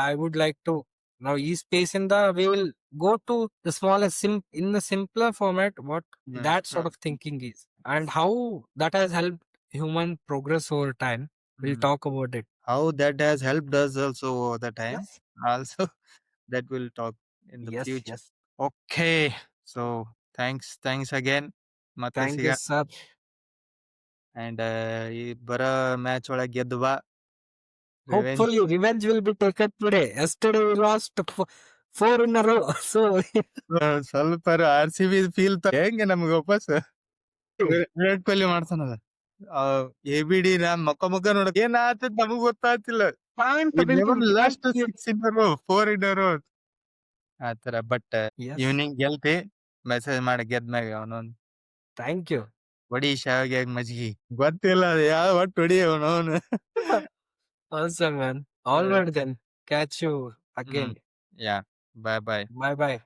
I would like to ನಾವು ಈ ಸ್ಪೇಸ್ ಇಂದ we will go to the smallest in the simpler format what that sort of thinking is and how that has helped human progress over time. We'll talk about it. how that has helped us also over the time. Yes. Also that will talk in the Yes, future. yes. Okay, so thanks again. ಮತ್ತೆ Thank ಸಿಗ. you, sir. And ಈ ಬರೋ match ಒಳಗೆ ಗೆದ್ದು ಬಾ. Hopefully, revenge will be taken today. Yesterday we lost 4 in a row. So ಸ್ವಲ್ಪ RCB feel ಹೆಂಗೆ ನಮ್ಗೆ ವಾಪಸ್ ವಿರಾಟ್ ಕೊಹ್ಲಿ ಮಾಡ್ತಾನದ. ABD ನಾ ಮಕ್ಕ ನೋಡಕ್ ಏನ್ ಆತದ ನಮಗ್ ಗೊತ್ತಾಗ್ತಿಲ್ಲ. Last 6 in a row, 4 in a row ಆತರ. But yes. ಈವ್ನಿಂಗ್ ಗೆಲ್ತಿ ಮೆಸೇಜ್ ಮಾಡಿ ಗೆದ್ಮ್ಯಾಗ ಅವನೊಂದ್ Thank you. ಹೊಡಿ ಶಾವಿಗೆ ಮಜ್ಗಿ ಗೊತ್ತಿಲ್ಲ ಯಾವ ಒಟ್ಟು ಹೊಡಿ ಅವನವನು. Awesome, man. All right then. Catch you again. Yeah, bye bye. Bye bye.